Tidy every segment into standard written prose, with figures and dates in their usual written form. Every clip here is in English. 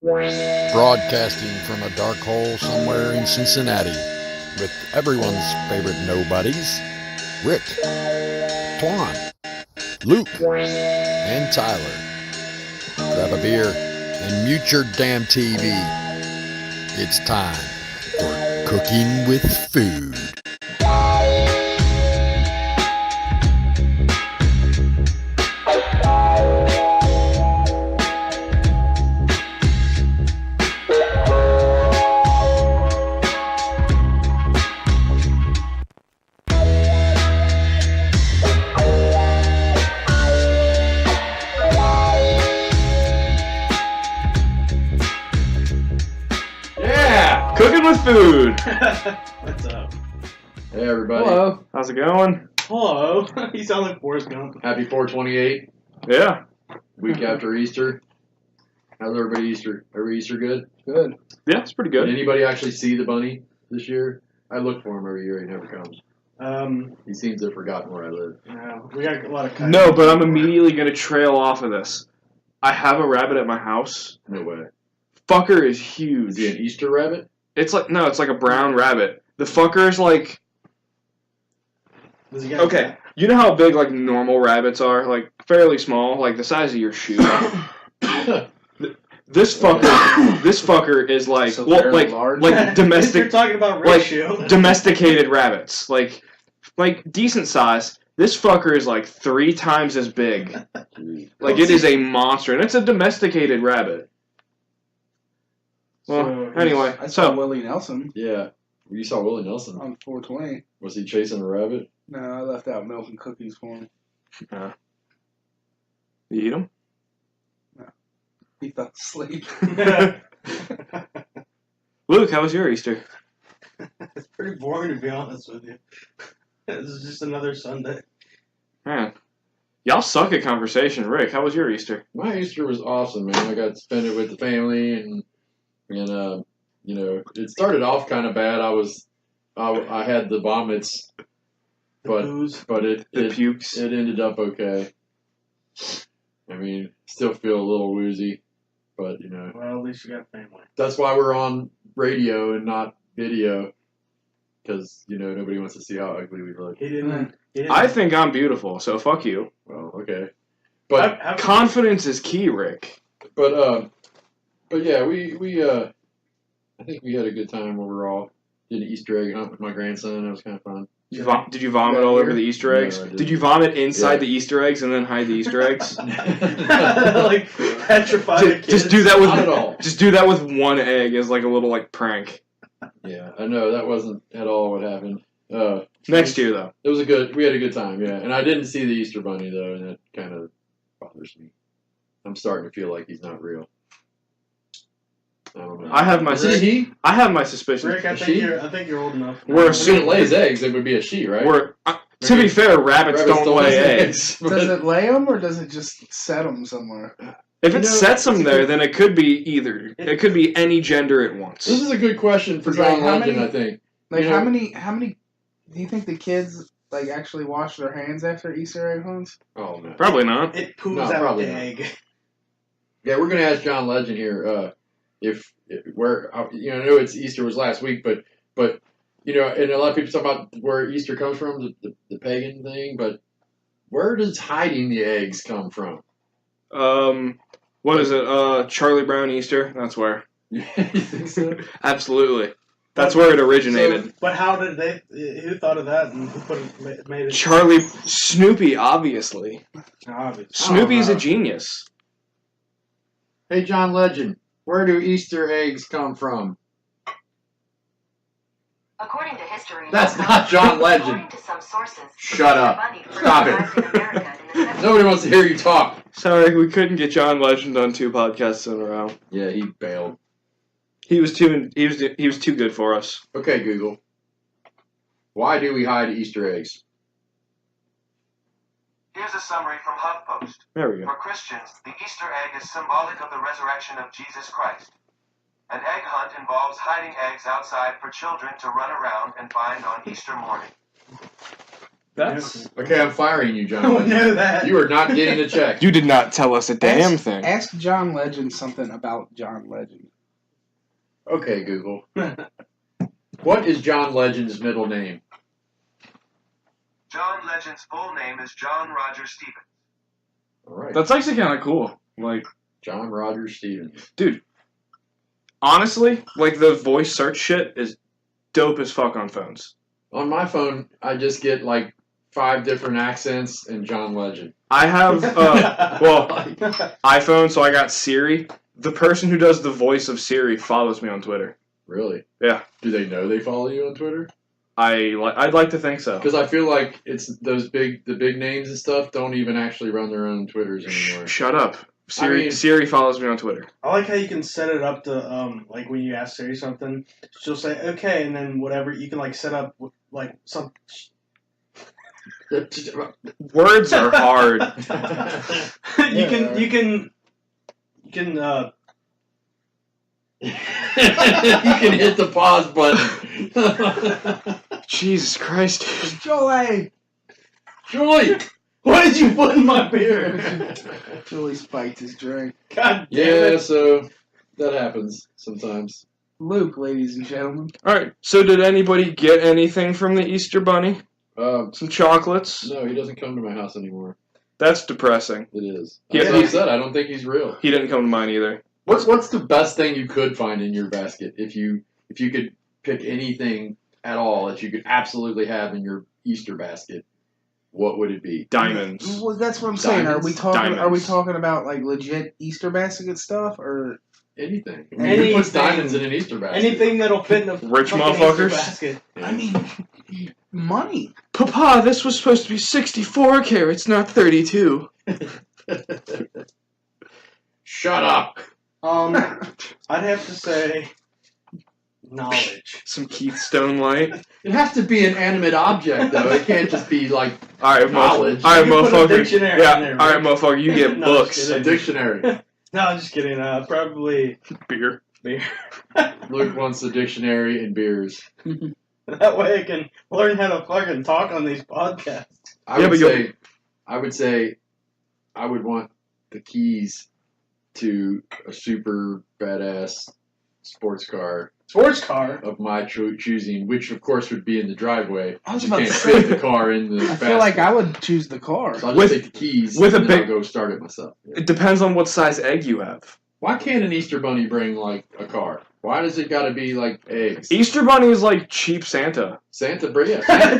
Broadcasting from a dark hole somewhere in Cincinnati with everyone's favorite nobodies, Rick, Twan, Luke, and Tyler. Grab a beer and mute your damn TV. It's time for Cooking with Food. Cooking with Food. What's up? Hey everybody. Hello. How's it going? Hello. You sound like Forrest Gump. Happy 4/28. Yeah. Week after Easter. How's everybody Easter? Every Easter good? Good. Yeah, it's pretty good. Did anybody actually see the bunny this year? I look for him every year. He never comes. He seems to have forgotten where I live. No, we got a lot of. No, but I'm immediately gonna trail off of this. I have a rabbit at my house. No way. Fucker is huge. Is he an Easter rabbit? It's like it's like a brown rabbit. The fucker is like. Does he got Okay, you know how big like normal rabbits are, like fairly small, like the size of your shoe. This fucker is like So large. Like domestic. You're talking about ratio. Like domesticated rabbits, like decent size. This fucker is like 3 times as big. Like it is a monster, and it's a domesticated rabbit. Well, anyway, I saw Willie Nelson Yeah. You saw Willie Nelson. on 420. Was he chasing a rabbit? No, I left out milk and cookies for him. You eat them? He fell asleep. Luke, how was your Easter? It's pretty boring, to be honest with you. This is just another Sunday. Man, y'all suck at conversation. Rick, how was your Easter? My Easter was awesome, man. I got to spend it with the family, and you know, it started off kind of bad. I had the vomits, but it pukes. It ended up okay. I mean, still feel a little woozy, but you know. Well, at least you got family. That's why we're on radio and not video, because you know nobody wants to see how ugly we look. He didn't. I think I'm beautiful, so fuck you. Well, okay, but Confidence is key, Rick. But yeah, we I think we had a good time overall. Did an Easter egg hunt with my grandson. That was kind of fun. Did you vomit all over the Easter eggs? No, did you vomit inside the Easter eggs and then hide the Easter eggs? Like petrify the kids. Just do that with Not at all. Just do that with one egg as like a little like prank. Yeah, I know that wasn't at all what happened. Next year though. We had a good time, yeah. And I didn't see the Easter bunny though, and that kind of bothers me. I'm starting to feel like he's not real. I don't know. I have my suspicions. Rick, I think you're old enough. We're If it lays eggs, it would be a she, right? To be fair, rabbits don't lay eggs. Does it lay them or does it just set them somewhere? If it sets them there, then it could be either. It could be any gender at once. This is a good question for John Legend, I think. Like how many do you think the kids like actually wash their hands after Easter egg hunts? Oh no, probably not. It poos out the egg. Yeah, we're gonna ask John Legend here. I know it's Easter was last week, but you know, and a lot of people talk about where Easter comes from, the pagan thing, but where does hiding the eggs come from? What is it? Charlie Brown Easter? That's where. You think so? Absolutely. That's where it originated. So, but how did they? Who thought of that and made it? Snoopy, obviously. Snoopy's a genius. Hey, John Legend, where do Easter eggs come from? According to history, that's not John Legend. According to some sources, shut up. Stop it. Nobody wants to hear you talk. Sorry, we couldn't get John Legend on 2 podcasts in a row. Yeah, he bailed. He was too good for us. Okay, Google. Why do we hide Easter eggs? Here's a summary from HuffPost. There we go. For Christians, the Easter egg is symbolic of the resurrection of Jesus Christ. An egg hunt involves hiding eggs outside for children to run around and find on Easter morning. That's Okay, I'm firing you, I John. don't know that. You are not getting a check. you did not tell us a damn thing. Ask John Legend something about John Legend. Okay, Google. What is John Legend's middle name? John Legend's full name is John Roger Stevens. All right. That's actually kind of cool. Like, John Roger Stevens. dude, honestly, like the voice search shit is dope as fuck on phones. On my phone, I just get like 5 different accents and John Legend. I have, well, iPhone, so I got Siri. The person who does the voice of Siri follows me on Twitter. Really? Yeah. Do they know they follow you on Twitter? I'd like to think so. Because I feel like it's the big names and stuff don't even actually run their own Twitters anymore. Shut up. Siri follows me on Twitter. I like how you can set it up to, like when you ask Siri something, she'll say, okay, and then whatever, you can like set up, like, some... Words are hard. you can you can hit the pause button. Jesus Christ. Joey! Julie! what did you put in my beer? Julie spiked his drink. God damn Yeah, it. so that happens sometimes. Luke, ladies and gentlemen. Alright, so did anybody get anything from the Easter Bunny? Some chocolates? No, he doesn't come to my house anymore. That's depressing. It is. Yeah, That's what I said. I don't think he's real. He didn't come to mine either. What's the best thing you could find in your basket if you could pick anything at all that you could absolutely have in your Easter basket? What would it be? Diamonds. Well, that's what I'm saying. Are we Diamonds. talking about like legit Easter basket stuff or Anything. I mean, who puts diamonds in an Easter basket? Anything that'll fit in a Rich fucking motherfuckers? Easter basket. I mean money? Papa, this was supposed to be 64 carats, not 32. Shut up. I'd have to say knowledge. Some Keith Stone light. It has to be an animate object, though. It can't just be like Alright, knowledge. Alright, You can put a motherfucker. dictionary Yeah, in there, alright, Rick. motherfucker, you get No, books. just a kidding. dictionary. No, I'm just kidding. Probably Beer. beer. Luke wants a dictionary and beers. That way I can learn how to fucking talk on these podcasts. I Yeah, would but say I would want the keys to a super badass sports car Sports car. of my choosing, which of course would be in the driveway. I was You about can't to fit say, the car in the I basket. feel like I would choose the car. So I'll With- just take the keys with a and then big- I'll go start it myself. Yeah. It depends on what size egg you have. Why can't an Easter bunny bring like a car? Why does it got to be like eggs? Easter Bunny is like cheap Santa. Santa brings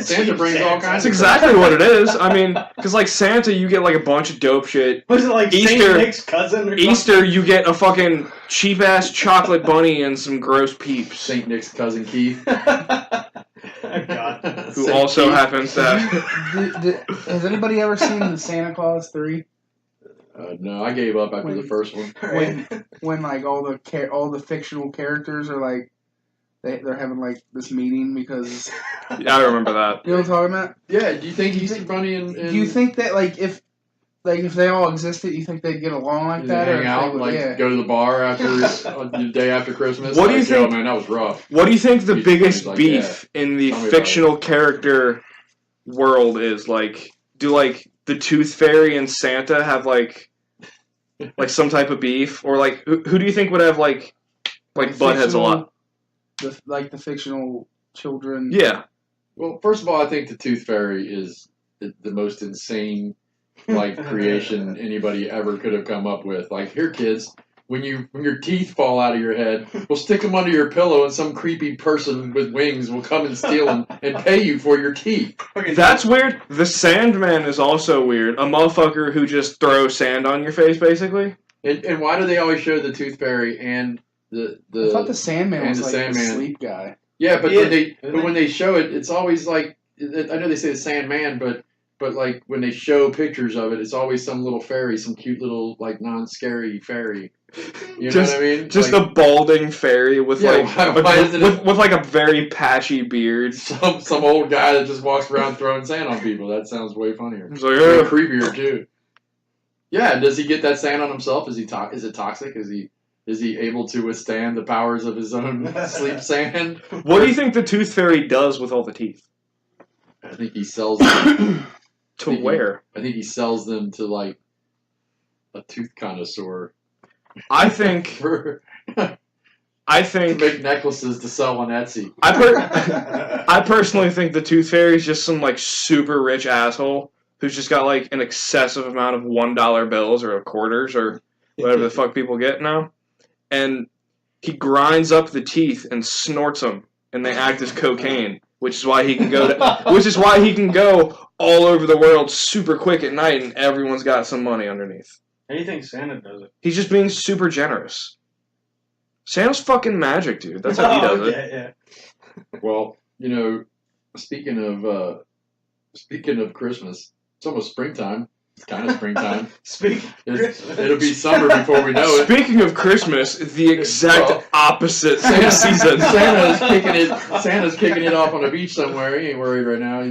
Cheap brings all Santa. kinds. That's of exactly what it is. I mean, because like Santa, you get like a bunch of dope shit. Was it like Easter- Saint Nick's cousin or Easter, you get a fucking cheap ass chocolate bunny and some gross peeps. Saint Nick's cousin Keith, Oh, God. Who Saint also Keith. happens to have. Has anybody ever seen the Santa Claus 3? No, I gave up after the first one. When like all the fictional characters are like they're having like this meeting because Yeah, I remember that. you know what I'm talking about? Yeah, do you think Easter Bunny and Do you think that like if they all existed, you think they'd get along like that? hang or out, if they would- like yeah. go to the bar after on the day after Christmas? What do you Like, think- Oh man, that was rough. What do you think the Easter biggest Bunny's like, beef in the Tell me about fictional character world is? Like, do like the Tooth Fairy and Santa have like some type of beef, or like who do you think would have like butt heads a lot? The fictional children. Yeah, Well, first of all, I think the Tooth Fairy is the most insane like creation anybody ever could have come up with. Like, here, kids, when your teeth fall out of your head, we'll stick them under your pillow, and some creepy person with wings will come and steal them and pay you for your teeth. that's weird. The Sandman is also weird. A motherfucker who just throws sand on your face, basically. And why do they always show the Tooth Fairy and the I thought the Sandman and was the like the Sandman. sleep guy. Yeah, but Yeah. when they show it, it's always like, I know they say the Sandman, but like when they show pictures of it, it's always some little fairy, some cute little like non-scary fairy. You know what I mean? Just like, a balding fairy with Yeah, like why isn't it- with like a very patchy beard. some old guy that just walks around throwing sand on people. That sounds way funnier. It's like, Way "Ugh." creepier too. Yeah, does he get that sand on himself? Is it toxic? Is he able to withstand the powers of his own sleep sand? What do you think the Tooth Fairy does with all the teeth? think he sells them. To where? I think he sells them to like a tooth connoisseur. I think. For I to think. make necklaces to sell on Etsy. I personally think the Tooth Fairy is just some like super rich asshole who's just got like an excessive amount of $1 bills or quarters or whatever the fuck people get now, and he grinds up the teeth and snorts them, and they act as cocaine, which is why he can go all over the world super quick at night, and everyone's got some money underneath. How do you think Santa does it? He's just being super generous. Santa's fucking magic, dude. That's how he does it. Yeah. Well, speaking of Christmas, it's almost springtime. It's kind of springtime. It'll be summer before we know it. Speaking of Christmas, the exact opposite season. Santa's kicking it off on a beach somewhere. He ain't worried right now.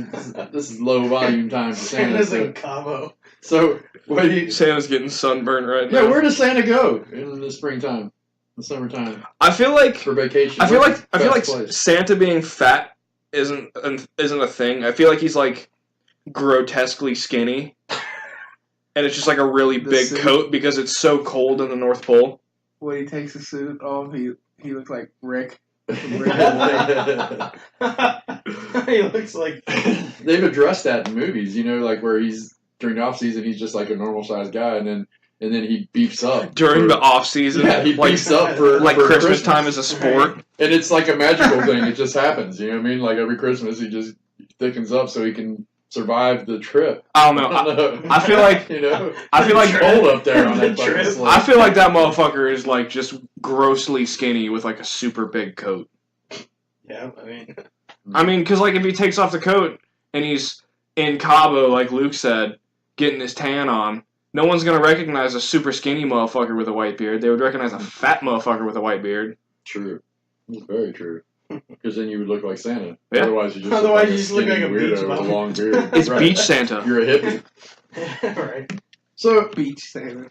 This is low volume time for Santa. Santa's in Cabo. So what do you? Santa's getting sunburned right now. Yeah, where does Santa go in the springtime, the summertime? I feel like for vacation. I feel like place? Santa being fat isn't a thing. I feel like he's like grotesquely skinny. And it's just like a really big coat because it's so cold in the North Pole. When he takes the suit off, he looks like Rick. He looks like They've addressed that in movies, like where he's during the off season he's just like a normal sized guy, and then he beefs up during the off season. Yeah, he beefs up for Christmas time as a sport, and it's like a magical thing. It just happens, you know what I mean? Like every Christmas he just thickens up so he can survive the trip. I don't know. I feel like I feel like old up there on that fucking sled. I feel like that motherfucker is like just grossly skinny with like a super big coat. Yeah, I mean, because like if he takes off the coat and he's in Cabo, like Luke said, getting his tan on, no one's gonna recognize a super skinny motherfucker with a white beard. They would recognize a fat motherfucker with a white beard. True. It's very true. Because then you would look like Santa. Yeah. Otherwise, you just look like a beach weirdo with a bum. long beard. It's Right. Beach Santa. You're a hippie. right. So, Beach Santa.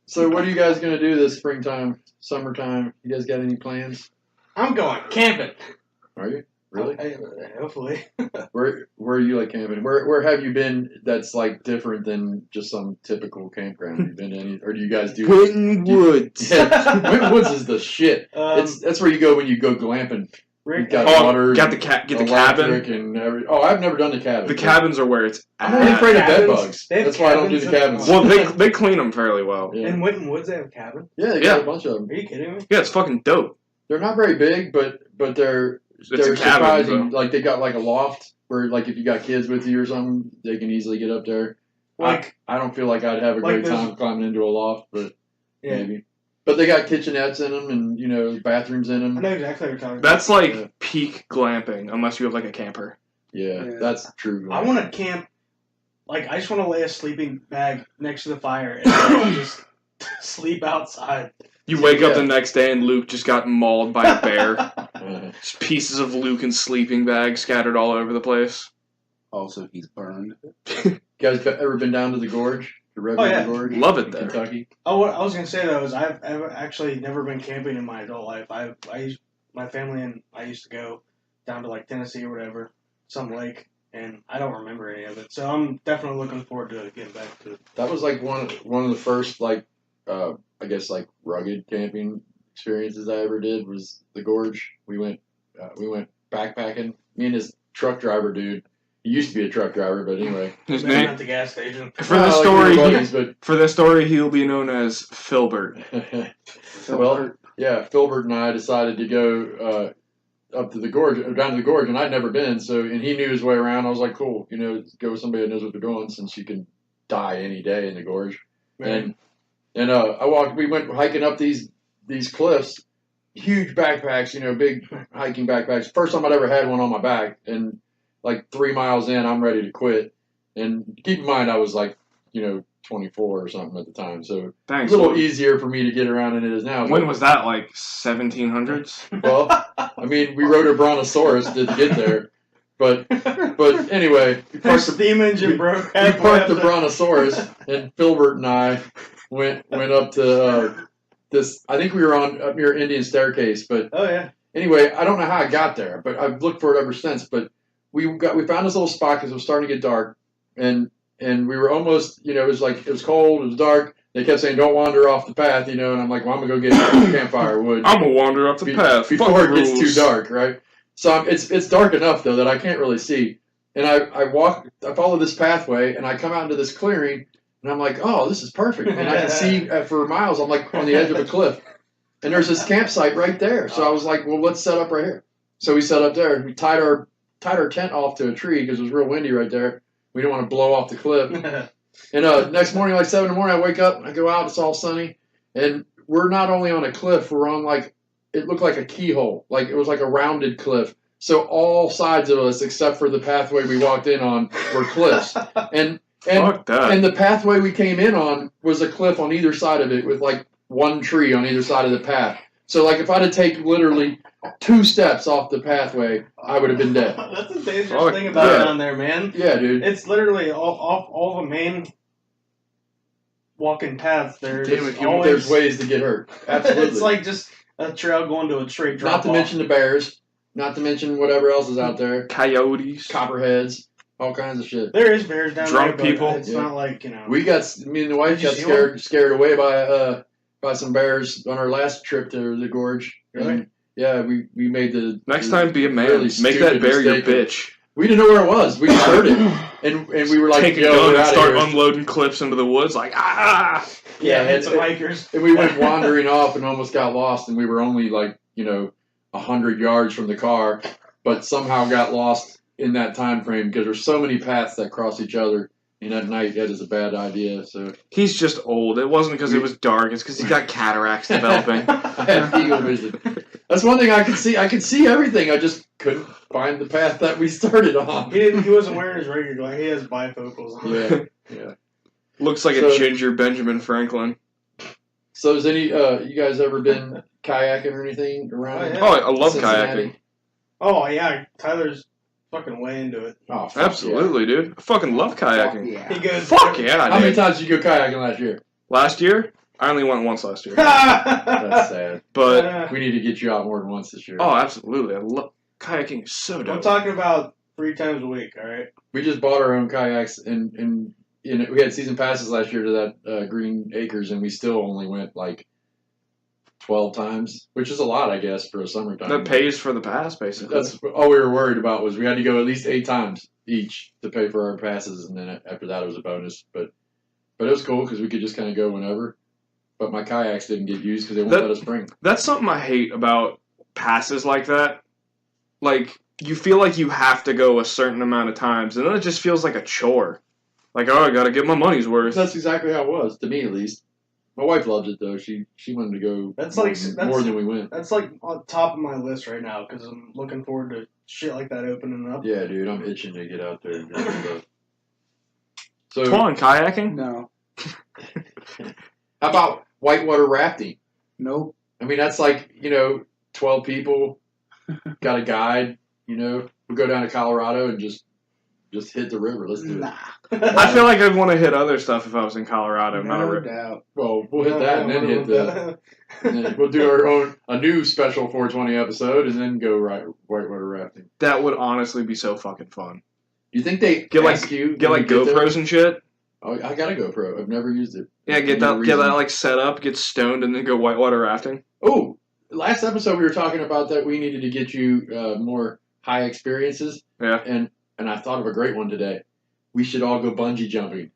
So what are you guys gonna do this springtime, summertime? You guys got any plans? I'm going camping. Are you really? Hopefully. Where are you like camping? Where have you been? That's like different than just some typical campground. Have you been to any? Or do you guys do? Winton Woods. Yeah, Winton Woods is the shit. That's where you go when you go glamping. Rick, Got water, get the cabin. And I've never done the cabin. The cabins are where it's I'm only afraid of bed cabins. bugs. They have That's why I don't do the cabins cabins. Well, they clean them fairly well. Yeah. in Winton Woods, they have a cabin. Yeah, they got a bunch of them. Are you kidding me? Yeah, it's fucking dope. They're not very big, but they're It's a cabin, surprising. though. Like they got like a loft where like if you got kids with you or something, they can easily get up there. Like I don't feel like I'd have a like great those- time climbing into a loft, but yeah. maybe. But they got kitchenettes in them and bathrooms in I them. know exactly what you're talking about. That's like Yeah. peak glamping, unless you have like a camper. Yeah, Yeah. that's true. I want to camp. Like I just want to lay a sleeping bag next to the fire and just sleep outside. You wake up Yeah. the next day and Luke just got mauled by a bear. Uh, Just pieces of Luke in sleeping bags scattered all over the place. Also, he's burned. you guys ever been down to the gorge? The Red River yeah. Gorge? Love it in there. Kentucky? Oh, what I was gonna say though is I've actually never been camping in my adult life. My family and I used to go down to like Tennessee or whatever, some lake, and I don't remember any of it. So I'm definitely looking forward to getting back to it. That was like one of the first I guess like rugged camping experiences I ever did was the gorge. We went backpacking. Me and this truck driver dude. He used to be a truck driver, but anyway. His Maybe name at the gas station. for the story. we were buddies, For the story, he'll be known as Filbert. but well, yeah, Filbert and I decided to go up to the gorge, or down to the gorge, and I'd never been. So, and he knew his way around. I was like, cool, go with somebody that knows what they're doing, since you can die any day in the gorge. Right. And we went hiking up these cliffs, huge backpacks, big hiking backpacks. First time I'd ever had one on my back, and like 3 miles in, I'm ready to quit. And keep in mind, I was like, 24 or something at the time, so Thanks. a little easier for me to get around than it is now. When was that? Like 1700s? Well, I mean, we rode a brontosaurus to get there, but anyway, we The parked steam engine broke. we parked the brontosaurus, and Filbert and I went up to this. I think we were up near Indian Staircase, but Oh yeah. anyway, I don't know how I got there, but I've looked for it ever since. But we found this little spot because it was starting to get dark, and we were almost, it was cold, it was dark. They kept saying, "Don't wander off the path," and I'm like, "Well, I'm gonna go get a campfire wood. I'm gonna wander up the path before it gets rules. too dark, right?" So it's dark enough though that I can't really see, and I follow this pathway, and I come out into this clearing, and I'm like, "Oh, this is perfect," and I can see for miles. I'm like on the edge of a cliff, and there's this campsite right there. So I was like, "Well, let's set up right here." So we set up there. We tied our tent off to a tree because it was real windy right there. We didn't want to blow off the cliff. And next morning, like 7 in the morning, I wake up, I go out, it's all sunny, and we're not only on a cliff, we're on it looked like a keyhole, like it was like a rounded cliff. So all sides of us, except for the pathway we walked in on, were cliffs. And the pathway we came in on was a cliff on either side of it with like one tree on either side of the path. So like if I'd have taken literally 2 steps off the pathway, I would have been dead. That's the dangerous thing about it down there, man. Yeah, dude. It's literally all the main walking paths. There's ways to get hurt. Absolutely. It's like just a trail going to a straight drop. Not to mention the bears. Not to mention whatever else is out there. Coyotes. Copperheads. All kinds of shit. There is bears down Drunk there. people. It's not like, me and the wife got scared away by some bears on our last trip to the gorge. Really? And, yeah, we made the... Next time, be a man. Really Make that bear your mistake. bitch. We didn't know where it was. We just heard it. And we were like, take a gun and start unloading clips into the woods, like, ah! Yeah, and some hikers. And we went wandering off and almost got lost, and we were only 100 yards from the car, but somehow got lost in that time frame because there's so many paths that cross each other. And at night, that is a bad idea. So he's just old. It wasn't because it was dark. It's because he got cataracts developing. I have eagle vision. That's one thing I could see. I could see everything. I just couldn't find the path that we started on. He wasn't wearing his regular glasses. He has bifocals on. Yeah. Looks like a ginger Benjamin Franklin. So has you guys ever been kayaking or anything around? Oh, yeah. Oh, I love Cincinnati? kayaking. Oh yeah, Tyler's fucking way into it. Oh, fuck absolutely, dude. I fucking love kayaking. Yeah. He goes. Fuck yeah, How many times did you go kayaking last year? Last year? I only went once last year. That's sad. But We need to get you out more than once this year. oh, absolutely. I love kayaking. Is so dope. I'm talking about 3 times a week. All right. We just bought our own kayaks, and we had season passes last year to that Green Acres, and we still only went 12 times, which is a lot, I guess, for a summertime. That pays for the pass, basically. That's all we were worried about was we had to go at least 8 times each to pay for our passes, and then after that it was a bonus. But it was cool because we could just kind of go whenever. But my kayaks didn't get used because they won't let us bring. That's something I hate about passes like that. You feel like you have to go a certain amount of times, and then it just feels like a chore. Like, oh, I gotta get my money's worth. That's exactly how it was, to me at least. My wife loves it, though. She wanted to go more than we went. That's on top of my list right now because I'm looking forward to shit like that opening up. Yeah, dude, I'm itching to get out there and do stuff. So, Twan, kayaking? No. How about whitewater rafting? Nope. I mean, that's 12 people, got a guide, we'll go down to Colorado and just hit the river. Let's do it. I feel like I'd want to hit other stuff if I was in Colorado, not a No river. doubt. Well, we'll hit that and then hit and then we'll do a new special 420 episode and then go whitewater rafting. That would honestly be so fucking fun. Do you think they Get ask you get when you get GoPros there? and shit. Oh, I got a GoPro. I've never used it. Yeah, get that set up, get stoned, and then go whitewater rafting. Oh, last episode we were talking about that we needed to get you more high experiences. Yeah. And I thought of a great one today. We should all go bungee jumping.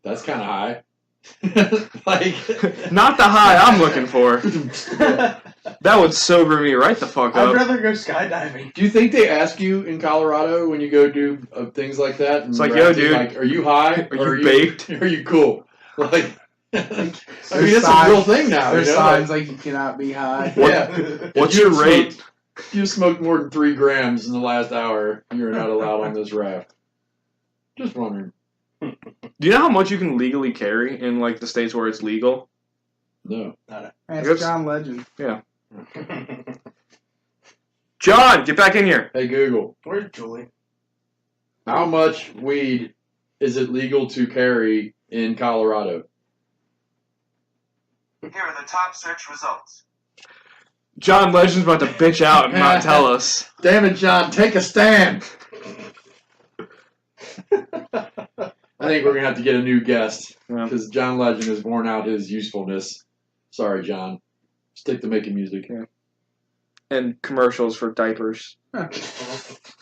That's kind of high. Not the high I'm looking for. That would sober me right the fuck I'd up. rather go skydiving. Do you think they ask you in Colorado when you go do things like that? It's like, yo, dude, are you high? Are you baked? Are you cool? I mean, that's There's a real thing now. There's signs like you cannot be high. Yeah. What's your rate? If you smoked more than 3 grams in the last hour, you're not allowed on this raft. Just wondering. Do you know how much you can legally carry in the states where it's legal? No. That's John Legend. Yeah. John, get back in here. Hey, Google. Where's Julie? How much weed is it legal to carry in Colorado? Here are the top search results. John Legend's about to bitch out and not tell us. Damn it, John. Take a stand. I think we're gonna have to get a new guest Yeah. because John Legend has worn out his usefulness. Sorry, John. Stick to making music. Yeah. And commercials for diapers.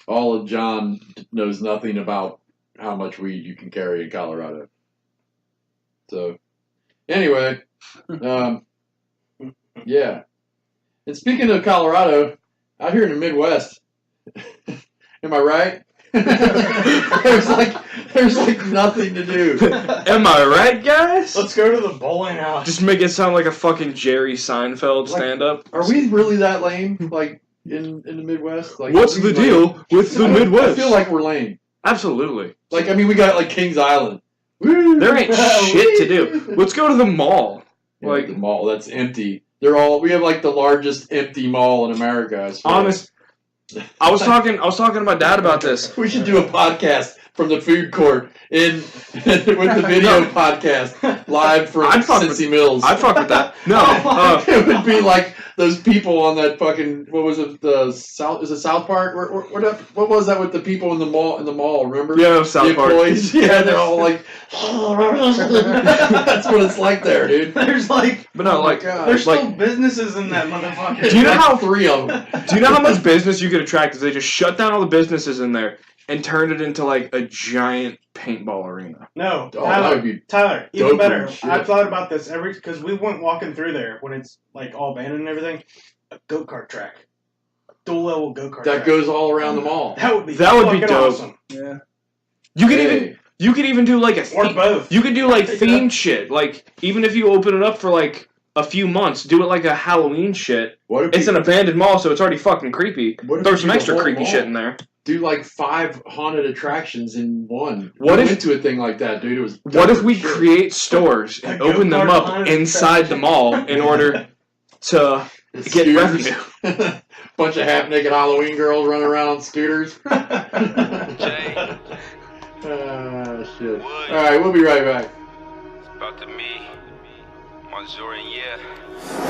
All of John knows nothing about how much weed you can carry in Colorado. So, anyway, yeah. And speaking of Colorado, out here in the Midwest, am I right? there's like nothing to do. Am I right, guys? Let's go to the bowling alley. Just make it sound like a fucking Jerry Seinfeld stand-up. Are we really that lame? Like in the Midwest? Like, What's are we the deal with the Midwest? I feel like we're lame. Absolutely. Like, I mean, we got like Kings Island. There ain't shit to do. Let's go to the mall. Like the mall that's empty. We have like the largest empty mall in America. I swear. Honest. I was talking to my dad about this. We should do a podcast from the food court with the video podcast live from Cincy Mills. I'd fuck with that. No, it would be like those people on that fucking what was it? The South is it South Park? What was that with the people in the mall? Remember? Yeah, South Park. Employees. Yeah, they're all like. That's what it's like there, dude. There's like, but no, like, there's still businesses in that motherfucker. Do you know how 3 of them? Do you know how much business you could attract if they just shut down all the businesses in there and turned it into like a giant paintball arena? No, Oh, that would be Tyler, even dope better. as shit. I've thought about this because we went walking through there when it's like all abandoned and everything. A go-kart track, a dual-level go-kart. that track. goes all around the mall. That would be dope. Awesome. Yeah. You could even do like Or both. You could do like themed shit. Like even if you open it up for like a few months, do it like a Halloween shit. What if It's an abandoned mall, so it's already fucking creepy. What if Throw you some do the extra whole creepy mall? shit in there. do like 5 haunted attractions in one? What we if- went to a thing like that, dude? It was. What if we shit. create stores and A open them go-kart up behind inside the mall in order to get Scooters. revenue? Bunch of half-naked Halloween girls running around on scooters. Jay, Shit. Wood. All right, we'll be right back. It's about to me. Manzurian, yeah.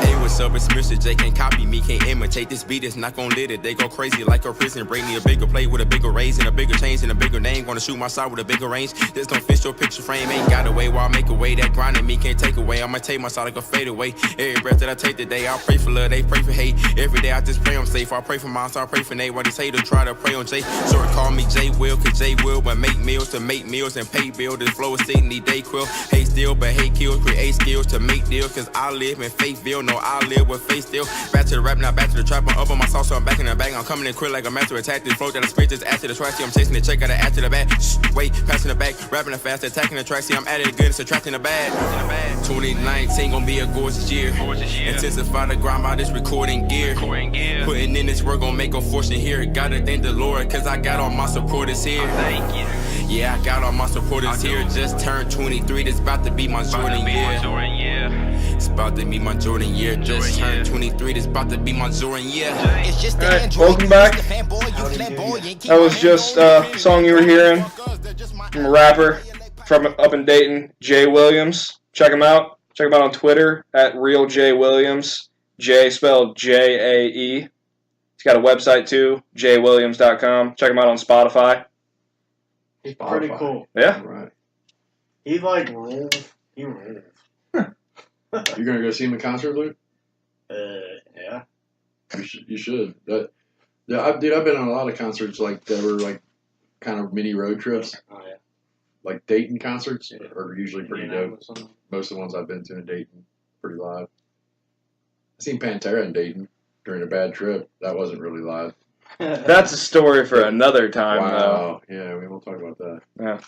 Hey, what's up? It's Mr. J. Can't copy me, can't imitate. This beat is not gon' lit it. They go crazy like a prison. Bring me a bigger plate with a bigger raise and a bigger change and a bigger name. Gonna shoot my side with a bigger range. This don't fit your picture frame. Ain't got a way while I make a way. That grinding me can't take away. I'ma take my side like a fade away. Every breath that I take today, I'll pray for love. They pray for hate. Every day I just pray I'm safe. I pray for mine, so I pray for Nate. What they say to try to pray on Jay. Sort of call me Jae Will, cause Jae Will but make meals to make meals and pay bills. This flow is sitting the day quill. Hate still, but hate kills. Create skills to make deals. Cause I live in Faithville. No, I live with faith still. Back to the rap, now back to the trap. I'm up on my sauce, so I'm back in the bag. I'm coming in quick like a master attack. This flow that I spit this after the track. See, I'm chasing the check, got it after the back. Shh, wait, passing the back. Rapping the fast, attacking the track. See, I'm at it good, subtracting the bad. 2019 gon' be a gorgeous year. Intensify the grind by this recording gear. Putting in this work gon' make a fortune here. Gotta thank the Lord, cause I got all my supporters here. Thank you. Yeah, I got all my supporters here. Just turned 23, this about to be my Jordan year. It's about to be my Jordan year. Just turned 23, this about to be my Jordan year. It's just the Alright, Android. welcome back. The fanboy, you flamboyant, keep That was just a song you were hearing from a rapper from up in Dayton, Jae Williams. Check him out. Check him out on Twitter at Real Jae Williams. J spelled Jae. He's got a website too, jwilliams.com. Check him out on Spotify. He's pretty cool. Yeah. Right. He like rules. He rules. You're gonna go see him in concert, Luke? Yeah. You should. I've been on a lot of concerts like that were like kind of mini road trips. Oh yeah. Like Dayton concerts are usually pretty dope. Indianapolis. Most of the ones I've been to in Dayton, pretty live. I seen Pantera in Dayton during a bad trip. That wasn't really live. That's a story for another time, Wow. Yeah, we won't talk about that. Yeah.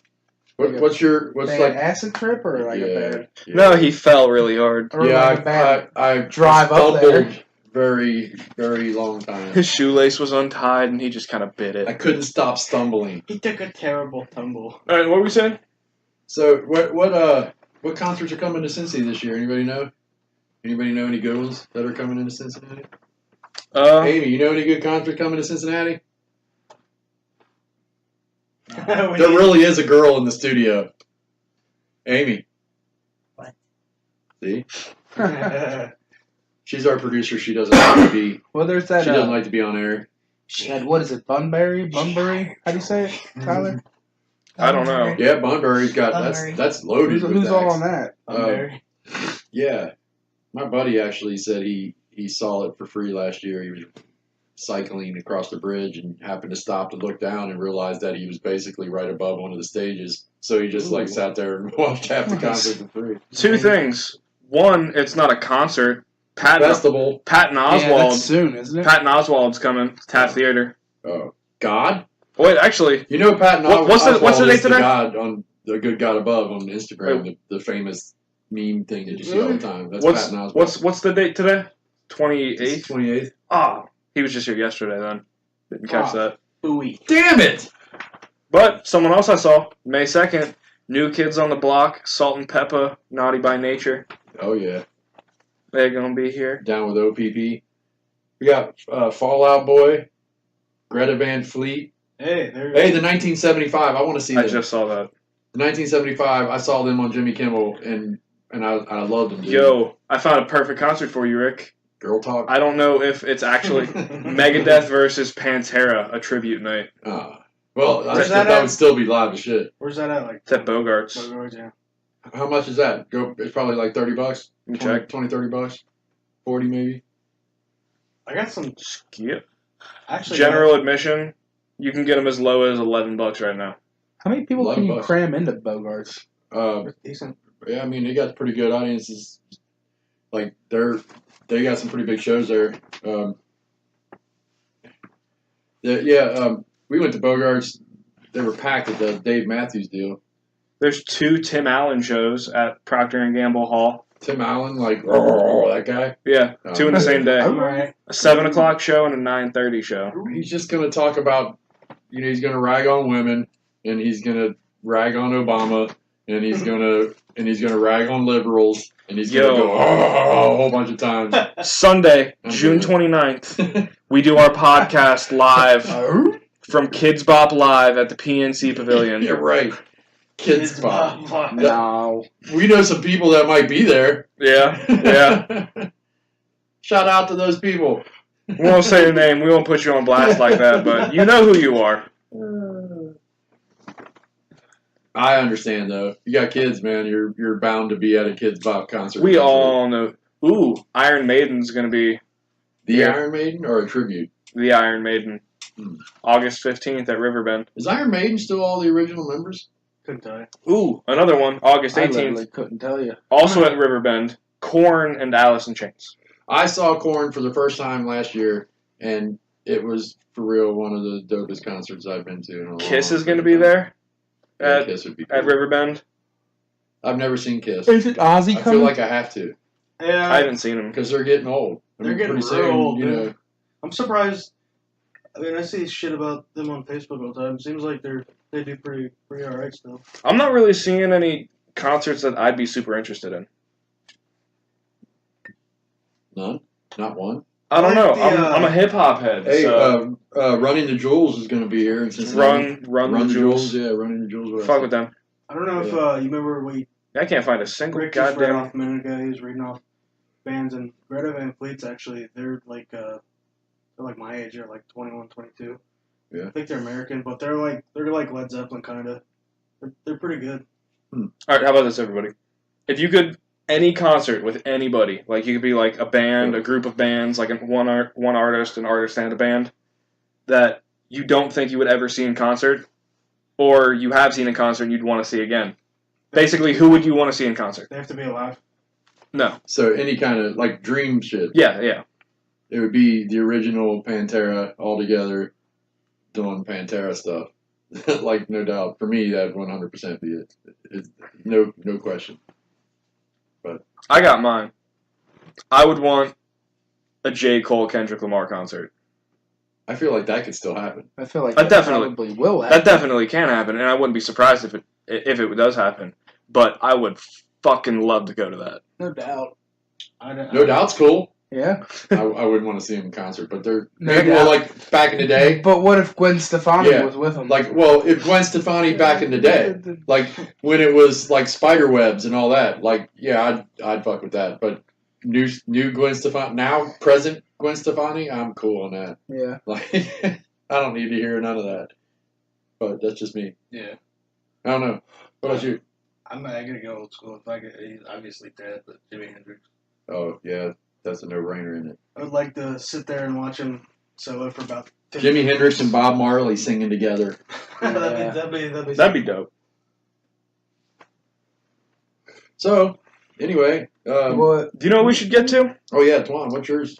What's Bad like? acid trip or like a bad Yeah. No, he fell really hard. or Yeah, like a bad I drive up stumbled there. very, very long time. His shoelace was untied, and he just kind of bit it. I couldn't stop stumbling. He took a terrible tumble. All right, what were we saying? So what concerts are coming to Cincy this year? Anybody know? Anybody know any good ones that are coming into Cincinnati? Amy, you know any good concerts coming to Cincinnati? There really is a girl in the studio. Amy. What? See? She's our producer. She doesn't like to be. Well, there's that. She doesn't like to be on air. That, what is it? Bunbury? How do you say it, Tyler? I don't know. Yeah, Bunbury's got Bunbury. that's loaded. with Who's all acts. on that? Very. Yeah, my buddy actually said he saw it for free last year. He was cycling across the bridge and happened to stop to look down and realized that he was basically right above one of the stages. So he just like sat there and watched half the concert for free. Two things. One, it's not a concert. Festival. Patton Yeah, Oswald. that's soon, isn't it? Patton Oswald's coming. Taft Theater. Oh, God. Wait, actually, You know Patton What's the Oswald date is the today? God on the good God above on Instagram, the famous meme thing that you see all the time. That's Patton Oswald. what's the date today? 28th. 28th. Ah, he was just here yesterday. Then didn't catch that. Ooey. Damn it! But someone else I saw May 2nd. New Kids on the Block. Salt and Peppa. Naughty by Nature. Oh yeah, They're gonna be here. down with OPP. We got Fallout Boy, Greta Van Fleet. Hey, there. Hey, the 1975. I want to see I them. just saw that. The 1975. I saw them on Jimmy Kimmel, and I loved them. Dude. Yo, I found a perfect concert for you, Rick. Girl talk. I don't know if it's actually Megadeth versus Pantera, a tribute night. Well, Where's that that at? would still be live as shit. Where's that at? Like It's at Bogarts. Bogarts, yeah. How much is that? It's probably like $30. Let me check. 20, $30, 40 maybe. I got some. Skip. Actually, General admission, you can get them as low as $11 right now. How many people can you $11. cram into Bogarts? decent. Yeah, I mean they got pretty good audiences. Like they got some pretty big shows there. We went to Bogarts. They were packed at the Dave Matthews deal. There's 2 Tim Allen shows at Procter & Gamble Hall. Tim Allen, like that guy. Yeah, 2 in the same day. All right. A 7 o'clock show and a 9:30 show. He's just gonna talk about, he's gonna rag on women, and he's gonna rag on Obama, and he's gonna rag on liberals, and he's gonna go a whole bunch of times. Sunday, June 29th, we do our podcast live from Kids Bop Live at the PNC Pavilion. You're right. Kids Bop. No. We know some people that might be there. Yeah. Shout out to those people. We won't say your name. We won't put you on blast like that, but you know who you are. I understand though. You got kids, man. You're bound to be at a Kids Bop concert. We all know. Ooh, Iron Maiden's going to be The Iron Maiden or a tribute? the Iron Maiden. August 15th at Riverbend. Is Iron Maiden still all the original members? Couldn't tell you. Ooh, another one, August I 18th. literally couldn't tell you. Also at Riverbend, Korn and Alice in Chains. I saw Korn for the first time last year, and it was for real one of the dopest concerts I've been to. In a Kiss long is going to be there at, Kiss would be cool. at Riverbend. I've never seen Kiss. Is it Ozzy I feel coming? like I have to Yeah, I haven't seen them. because they're getting old. I They're mean, getting pretty real soon, old, you dude. know. I'm surprised. I mean, I see shit about them on Facebook all the time. Seems like they do pretty alright still. I'm not really seeing any concerts that I'd be super interested in. None, not one. I don't know. Like the, I'm a hip hop head. Hey, so Running the Jewels is going to be here in Cincinnati. run the jewels. Yeah, Running the Jewels. Fuck with them. I don't know if you remember I can't find a single Rick just read goddamn. off a minute ago. He was reading off bands, and Greta Van Fleet's actually they're like my age. They're like 21, 22. Yeah. I think they're American, but they're like Led Zeppelin kind of. They're pretty good. All right, how about this, everybody? If you could any concert with anybody, like you could be like a band, a group of bands, like one artist, an artist and a band, that you don't think you would ever see in concert, or you have seen in concert and you'd want to see again. Basically, who would you want to see in concert? They have to be alive. No. So any kind of like dream shit. Yeah. It would be the original Pantera all together doing Pantera stuff. Like, no doubt. For me, that would 100% be it. It's no question. But I got mine. I would want a J. Cole Kendrick Lamar concert. I feel like that could still happen. I feel like That that definitely- probably will happen. That definitely can happen, and I wouldn't be surprised if it does happen. But I would fucking love to go to that. No doubt. No doubt's cool. Yeah. I wouldn't want to see him in concert, but they're No maybe doubt. like back in the day. But what if Gwen Stefani Yeah. was with him? Like, well, if Gwen Stefani back in the day, like when it was like spider webs and all that, like, yeah, I'd fuck with that. But new Gwen Stefani, now present Gwen Stefani, I'm cool on that. Yeah. Like, I don't need to hear none of that. But that's just me. Yeah. I don't know. What about you? I'm gonna go old school. If I could, he's obviously dead, but Jimi Hendrix. Oh, yeah. That's a no-brainer, isn't it? I would like to sit there and watch him solo for about 10 Jimi minutes. Hendrix and Bob Marley singing together. that'd be dope. So, anyway. Well, Do you know what we should get to? Oh, yeah, Twan, what's yours?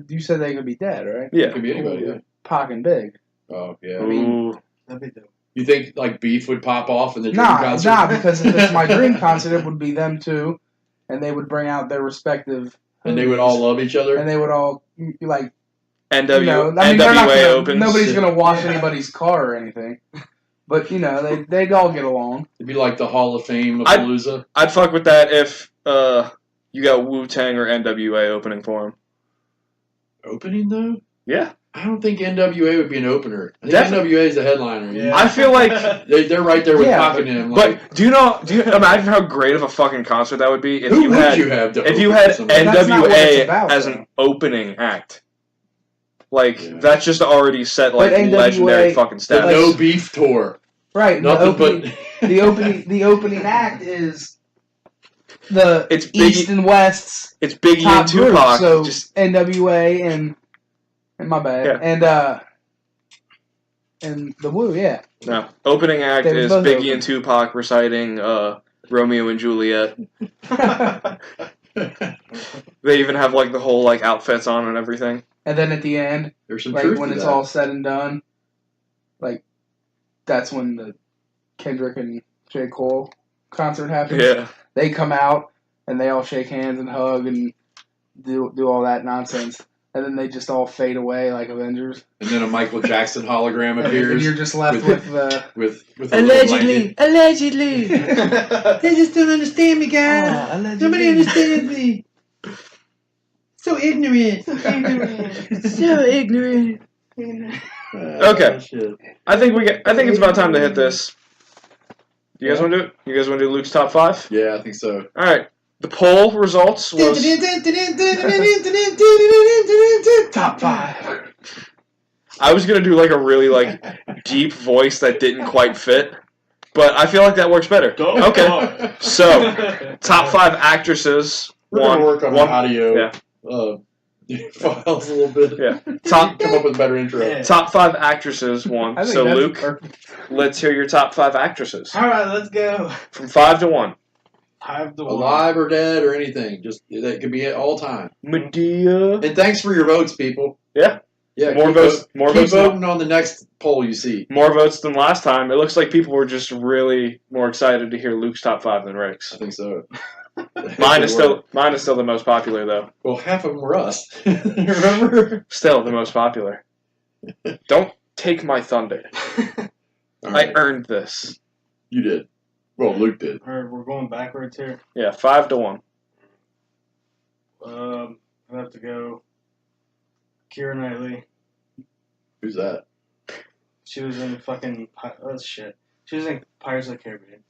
you said they could be dead, right? Yeah. It could be anybody, yeah. Pac and Big. Oh, yeah. Ooh. That'd be dope. You think, like, Beef would pop off in the dream Nah, concert? because if it's my dream concert, it would be them two, and they would bring out their respective. And they would all love each other? And they would all like. NWA they're not gonna, opens. Nobody's gonna wash anybody's car or anything, but they'd all get along. It'd be like the Hall of Fame of Palooza. I'd fuck with that if you got Wu-Tang or NWA opening for him. Opening, though? Yeah. I don't think NWA would be an opener. I think Definitely. NWA is the headliner. Yeah. I feel like They're right there with Yeah, Pac and him. Like, But do you imagine how great of a fucking concert that would be if who you would had you have to if you open had somebody? That's not what it's NWA about, as though. an opening act? Like Yeah. that's just already set like But NWA legendary fucking The status. No Beef tour. Right. Nothing the opening act is the It's East Biggie- and West's It's Biggie top and Tupac. group, so Just NWA and my bad, Yeah. and the Woo, yeah. no. Opening act They were is both Biggie open. and Tupac reciting Romeo and Juliet. They even have like the whole like outfits on and everything. And then at the end, There's some like truth when to it's that. all said and done, like that's when the Kendrick and J. Cole concert happens. Yeah. They come out and they all shake hands and hug and do all that nonsense. And then they just all fade away like Avengers. And then a Michael Jackson hologram And appears. you're just left with- with with a little blanket. allegedly. They just don't understand me, guys. Nobody understands me. So ignorant. So ignorant. Okay. Shit. I think it's about time to hit this. You guys want to do it? You guys want to do Luke's top 5? Yeah, I think so. All right. The poll results was Top 5. I was gonna do like a really like deep voice that didn't quite fit, but I feel like that works better. Okay. So top 5 actresses. We're going to work on one- audio Yeah. files a little bit. Yeah. Top Come up with a better intro. Yeah. top 5 actresses won. I think So that's Luke, perfect. let's hear your top 5 actresses All right, let's go. from 5 to 1. I have the one. Alive or dead or anything. Just that could be at all time. Medea. And thanks for your votes, people. Yeah. Yeah. More keep votes. vote- More keep votes. Than, voting on the next poll you see. more votes than last time. It looks like people were just really more excited to hear Luke's top 5 than Rick's. I think so. Mine is still the most popular though. Well, half of them were us. Remember? Still the most popular. Don't take my thunder. All I right. earned this. You did. Well, Luke did. All right, we're going backwards here. Yeah, 5 to 1. I have to go. Keira Knightley. Who's that? She was in fucking shit. She was in Pirates of the Caribbean.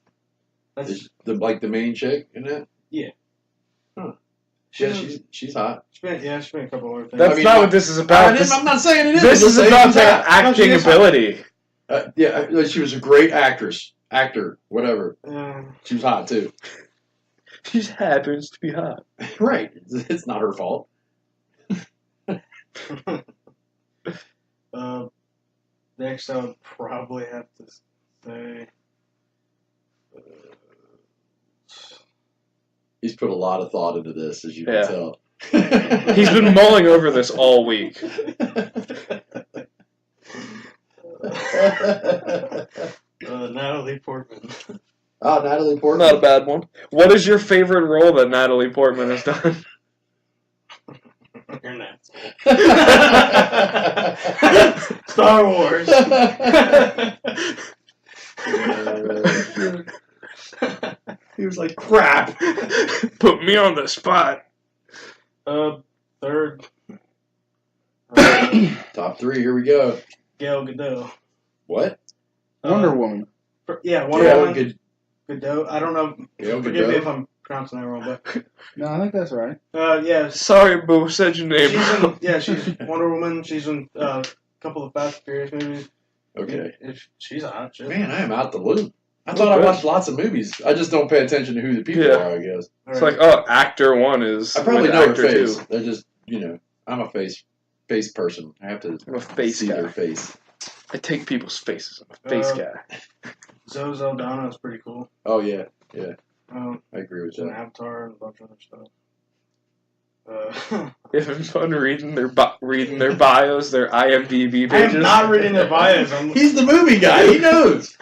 That's Is the main chick in it? Yeah. Huh. She Yeah, was- she's hot. she's been a couple more things. That's not what this is about. I'm not saying it is. This I'm is just saying about she's their hot. No, she acting is hot. ability. Yeah, she was a great actor, whatever. Uh, She was hot too. She just happens to be hot. Right. It's not her fault. next, I would probably have to say. He's put a lot of thought into this, as you Yeah. can tell. He's been mulling over this all week. Natalie Portman. Oh, Natalie Portman. Not a bad one. What is your favorite role that Natalie Portman has done? You're an asshole. Star Wars. He was like, crap. Put me on the spot. Third. Top 3, here we go. Gal Gadot. What? Wonder Woman. Yeah, Wonder Gal Woman. Gadot. I don't know. Gal Forgive me Gadot. if I'm pronouncing that wrong, but No, I think that's right. yeah, Sorry, Boo, said your name. she's Wonder Woman. She's in a couple of Fast and Furious movies. Okay. She's a hot chick. Man, I am out the loop. I thought I watched lots of movies. I just don't pay attention to who the people are, I guess. It's like, oh, actor 1 is. I probably with know actor their face. 2. They're just, I'm a face person. I have to I'm a face see guy. their face. I take people's faces. I'm a face guy. Zoe Saldana is pretty cool. Oh, yeah. Um, I agree with she's an that. Avatar and a bunch of other stuff. You having fun reading their bios, their IMDb I pages? am not reading their bios. He's the movie guy. He knows.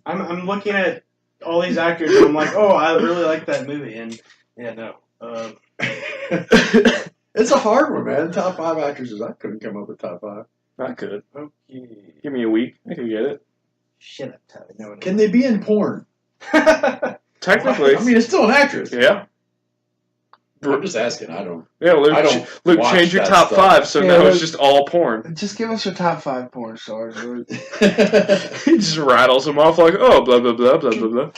I'm looking at all these actors and I'm like, oh, I really like that movie. And yeah, no. It's a hard one, man. Top 5 actresses. I couldn't come up with top 5. Not good. Okay. Give me a week. I can get it. Shut up, Tyler. No one Can they be in porn? Technically. I mean, it's still an actress. Yeah. I'm just asking. I don't. Yeah, Luke, I don't Luke watch change your that top stuff. 5, so Yeah, now it's Luke. just all porn. Just give us your top 5 porn stars. Luke. He just rattles them off like, oh, blah, blah, blah, blah, blah, blah.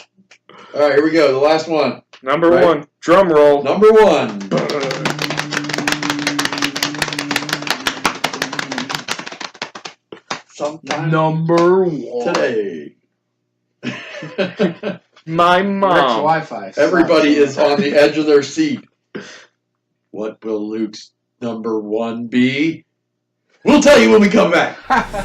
All right, here we go. The last one. Number Right. 1, drum roll. Number 1. Sometime Number 1. today. My Rick's mom. Wi-Fi. Everybody is on the edge of their seat. What will Luke's number 1 be? We'll tell you when we come back.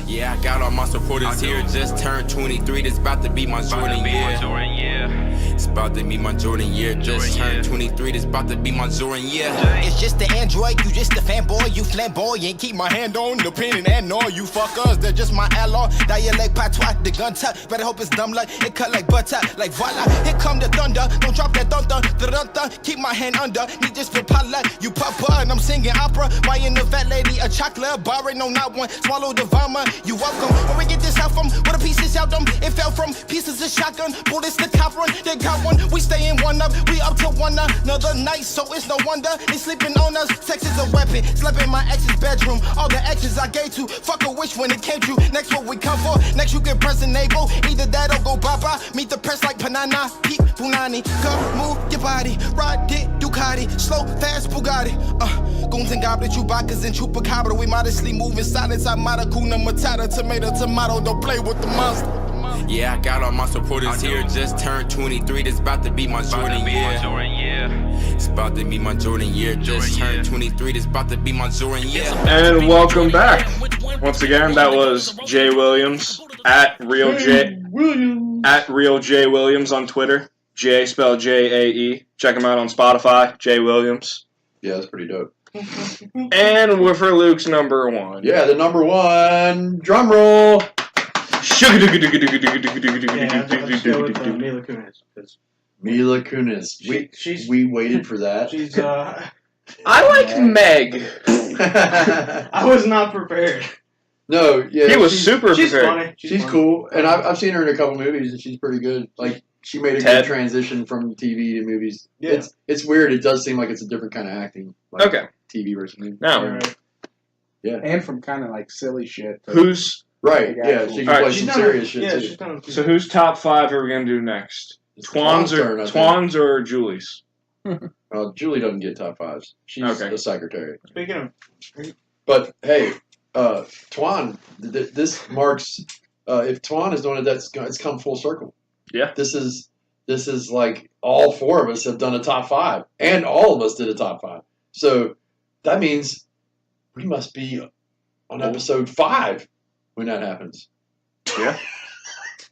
Yeah, I got all my supporters here. Just turned 23. This about to be my Jordan year. It's about to be my Jordan year. Just turned 23. This about to be my Jordan year. It's just the Android, you just the fanboy, you flamboyant. Keep my hand on the pen and all you fuckers, they're just my ally. Dialect patois, the gun tuck. Better hope it's dumb luck. It cut like butter, like voila. Here come the thunder. Don't drop that thunder. Keep my hand under. Need just for pala. You papa and I'm singing opera. Buying the fat lady a chocolate bar. No, not one. Swallow the vomit. You welcome. Where we get this out from? Where the pieces out them? It fell from pieces of shotgun. Bullets the cop run. They got one. We staying one up. We up to one another night. So it's no wonder they sleeping on us. Sex is a weapon. Slept in my ex's bedroom. All the exes I gave to. Fuck a wish when it came true. Next what we come for. Next you get press enable. Either that or go bye-bye. Meet the press like Panana. Peep Punani. Come move your body. Ride dick Ducati. Slow fast Bugatti. Goons and goblins, Chewbacca's and Chupacabra. We modestly move in silence. I'm Kuna Matata. Tomato. Don't play with the monster. Yeah, I got all my supporters here. Just turned 23. This about to be my Jordan year. It's about to be my Jordan year. Just turned 23. This about to be my Jordan year. And welcome back. Once again, that was Jae Williams at Real J Williams on Twitter. J spelled Jae. Check him out on Spotify. Jae Williams. Yeah, that's pretty dope. And we're for Luke's number 1. Yeah, the number 1. Drum roll. Yeah, let's go with Mila Kunis. 'Cause Mila Kunis. We waited for that. She's, I like Meg. I was not prepared. No, yeah. He was super She's prepared. funny. She's funny. cool. And I've seen her in a couple movies, and she's pretty good. Like, she made a Ted. good transition from TV to movies. Yeah. It's weird. It does seem like it's a different kind of acting. Like Okay. TV versus movie. Now, Alright. And from kind of like silly shit. to- who's Right, Like yeah. actual- She can Alright, play She's some done serious it. shit, Yeah, too. she's done it. so whose top 5 are we gonna do next? It's Twan's turn, I think. Twan's or Julie's? Julie doesn't get top 5s. She's Okay. a secretary. Speaking of, But, hey, Twan, this marks... if Twan is doing it, it's come full circle. Yeah. This is like all 4 of us have done a top 5, and all of us did a top 5. So that means we must be on episode 5 when that happens. Yeah.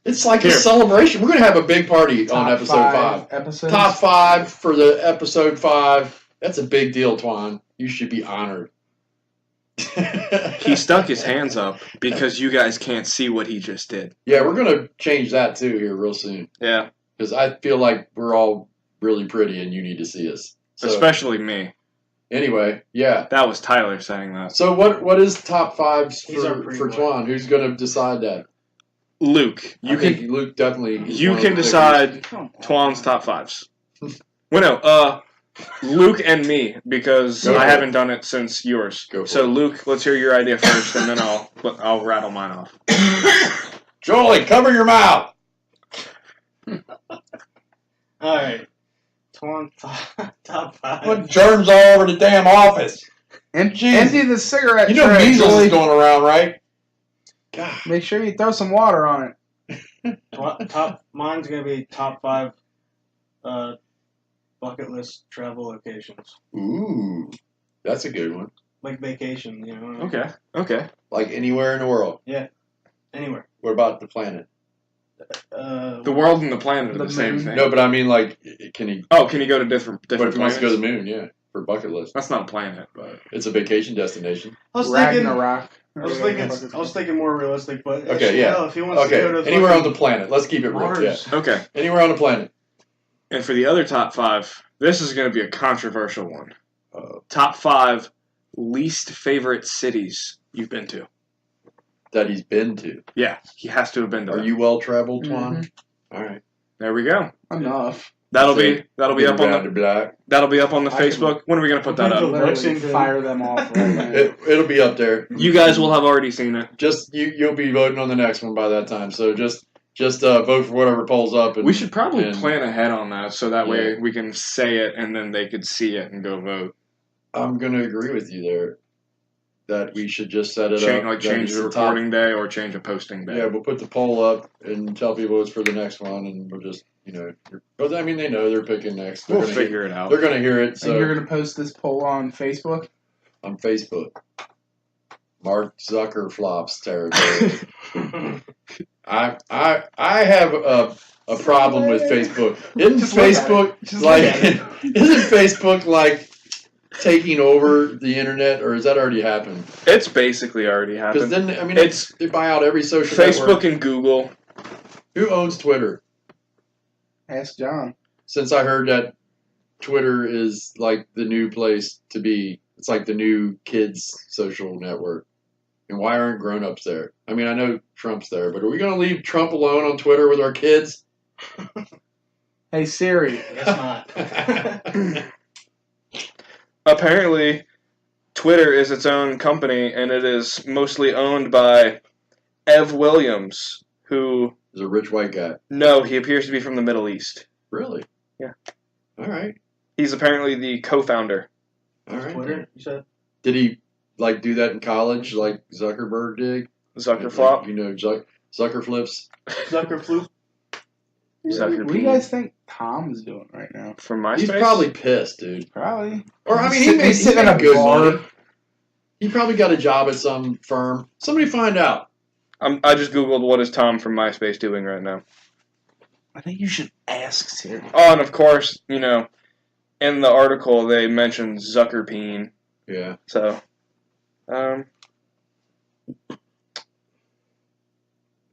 It's like Here. a celebration. We're gonna have a big party Top on episode 5. Episodes. Top 5 for the episode 5. That's a big deal, Twan. You should be honored. He stuck his hands up because you guys can't see what he just did. Yeah, we're gonna change that too here real soon. Yeah. Because I feel like we're all really pretty and you need to see us. So, Especially me. anyway, yeah. That was Tyler saying that. So what is top 5s He's our pretty for boy. Twan? Who's gonna decide that? Luke, I think Luke definitely. is you one of can the decide Come on. Twan's top 5s. Well, no, Luke and me, because Go I for it. haven't done it since yours. Go for So it. Luke, let's hear your idea first, and then I'll rattle mine off. Jolie, cover your mouth. alright. Top 5. Put germs all over the damn office. Empty the cigarette You know tray, measles Joey. is going around, right? God. Make sure you throw some water on it. Mine's gonna be top 5 bucket list travel locations, Ooh, that's a good one. like vacation. You know. What I mean? Okay. Like anywhere in the world. Anywhere. What about the planet? The world and the planet are the same moon. thing. No, but I mean, like, can he? Can you go to different What if he wants planets? to go to the moon? Yeah, for bucket list. That's not a planet, but It's a vacation destination. I was thinking. Ragnarok. I was thinking more realistic, but Okay, yeah. hell, if he wants to Okay, go to anywhere on fucking the planet. Let's keep it real. Yeah, Mars, okay. anywhere on the planet. And for the other top 5, this is going to be a controversial one. Uh, Top 5 least favorite cities you've been to. that he's been to. Yeah, he has to have been to. Are them. you well traveled, Twan? All right. There we go. Enough. That'll So, be up on the black. that'll be up on the I can- Facebook. When are we going to put that up? Literally Lexington. fire them off right now. It'll be up there. You guys will have already seen it. Just you'll be voting on the next one by that time. So just vote for whatever polls up. And, We should probably and plan ahead on that so that way we can say it and then they could see it and go vote. I'm going to agree with you there. That we should just set it up. that Change it's the the top- recording day or change a posting day. Yeah, we'll put the poll up and tell people it's for the next one, and we'll just because I mean they know they're picking next. They're We'll gonna figure it out. They're going to hear it. And So you're gonna post this poll on Facebook? on Facebook, Mark Zucker flops territory. I have a problem with Facebook. Isn't Facebook like taking over the internet, or has that already happened? It's basically already Because happened. then I mean It's they buy out every social Facebook network. and Google. Who owns Twitter? Ask John. Since I heard that Twitter is like the new place to be, it's like the new kids' social network. And why aren't grown-ups there? I mean, I know Trump's there, but are we going to leave Trump alone on Twitter with our kids? Hey Siri. Guess not. Apparently, Twitter is its own company, and it is mostly owned by Jae Williams, who... He's a rich white guy. No, he appears to be from the Middle East. Really? Yeah. All right. He's apparently the co-founder. All right. Twitter, you said? Did he like do that in college, like Zuckerberg did? Zuckerflop. Like, Zucker flips. Zucker Floop. Zucker What do you guys think Tom's doing right now? From MySpace? He's probably pissed, dude. Probably. Or I mean, He's sitting in a good bar. money. He probably got a job at some firm. Somebody find out. I just Googled what is Tom from MySpace doing right now. I think you should ask Siri. Oh, and of course, in the article they mentioned Zuckerpeen. Yeah. So,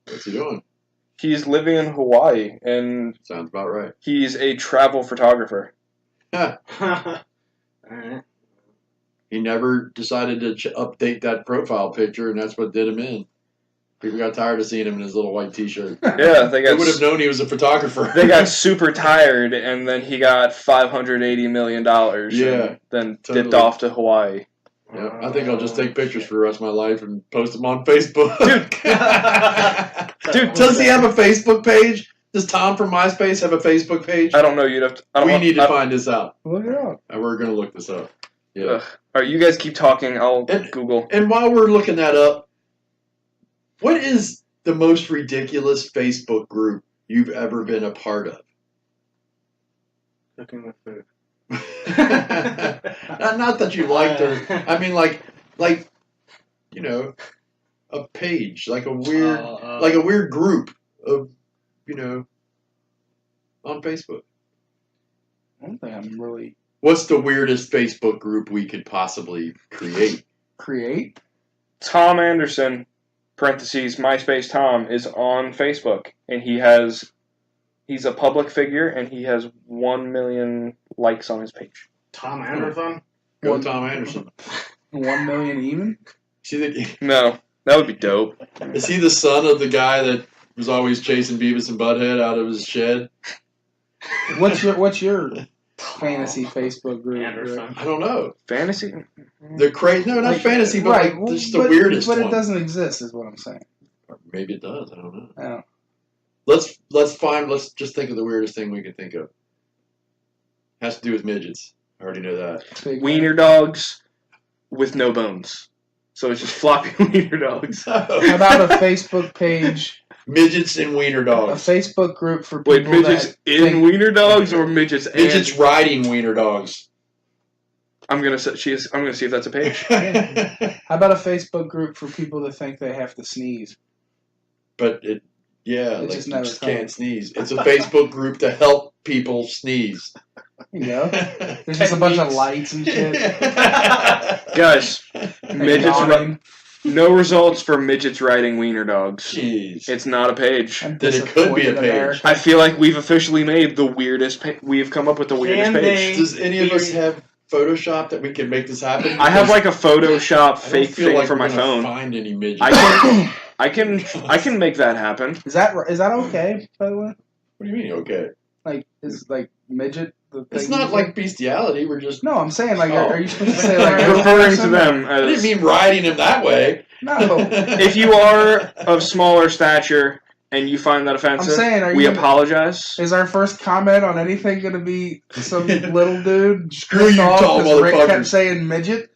What's he doing? he's living in Hawaii, and Sounds about right. he's a travel photographer. Alright. He never decided to update that profile picture, and that's what did him in. People got tired of seeing him in his little white T-shirt. Yeah, they They would have known he was a photographer. They got super tired, and then he got $580 million. Yeah, and then totally. dipped off to Hawaii. Yeah, I think I'll just take pictures for the rest of my life and post them on Facebook. Dude, Does he have a Facebook page? Does Tom from MySpace have a Facebook page? I don't know. You'd have to. We need to find this out. Look it up. And we're going to look this up. Yeah. Ugh. All right, you guys keep talking. I'll And- Google. And while we're looking that up, what is the most ridiculous Facebook group you've ever been a part of? Cooking with food. not that you liked her. I mean, like a page, like a weird group of, on Facebook. I don't think I'm really What's the weirdest Facebook group we could possibly create? create. Tom Anderson, parentheses, MySpace Tom, is on Facebook, and he's a public figure, and he has 1 million likes on his page. Tom Anderson? Go Tom Anderson. 1 million even. No, that would be dope. Is he the son of the guy that was always chasing Beavis and Butthead out of his shed? What's your fantasy Facebook group? Anderson. I don't know. Fantasy? The crazy, no, not Like, fantasy, but right, like just the but- weirdest But one. it doesn't exist, is what I'm saying. Or maybe it does. I don't know. Oh. Let's just think of the weirdest thing we can think of. Has to do with midgets. I already know that. Big Wiener dogs with no bones. So it's just floppy wiener dogs. How about a Facebook page Midgets and wiener A dogs. Facebook group for Wait, people midgets that in think, wiener dogs or midgets? Midgets And riding wiener dogs. I'm gonna see if that's a page. How about a Facebook group for people that think they have to sneeze? But it It like just you never just comes. can't sneeze. It's a Facebook group to help people sneeze. You know, there's just a bunch of lights and shit. Guys, midgets. Yawning. No results for midgets riding wiener dogs. Jeez. It's not a page. I'm Then it could be a disappointed, page. America. I feel like we've officially made the weirdest. We've come up with the weirdest Can page. they- Does any of us have Photoshop that we can make this happen? I have like a Photoshop I don't fake feel thing like for we're my gonna phone. Find any midgets? I can make that happen. Is that okay? By the way, What do you mean? Okay, like is like midget the thing? it's not like bestiality. We're just. No, I'm saying like, Oh. are you supposed to say like Referring to them I didn't as mean riding him that way. No, if you are of smaller stature and you find that offensive, I'm saying, we apologize. Is our first comment on anything going to be some little dude? Screw you, tall because Rick kept motherfuckers. saying midget.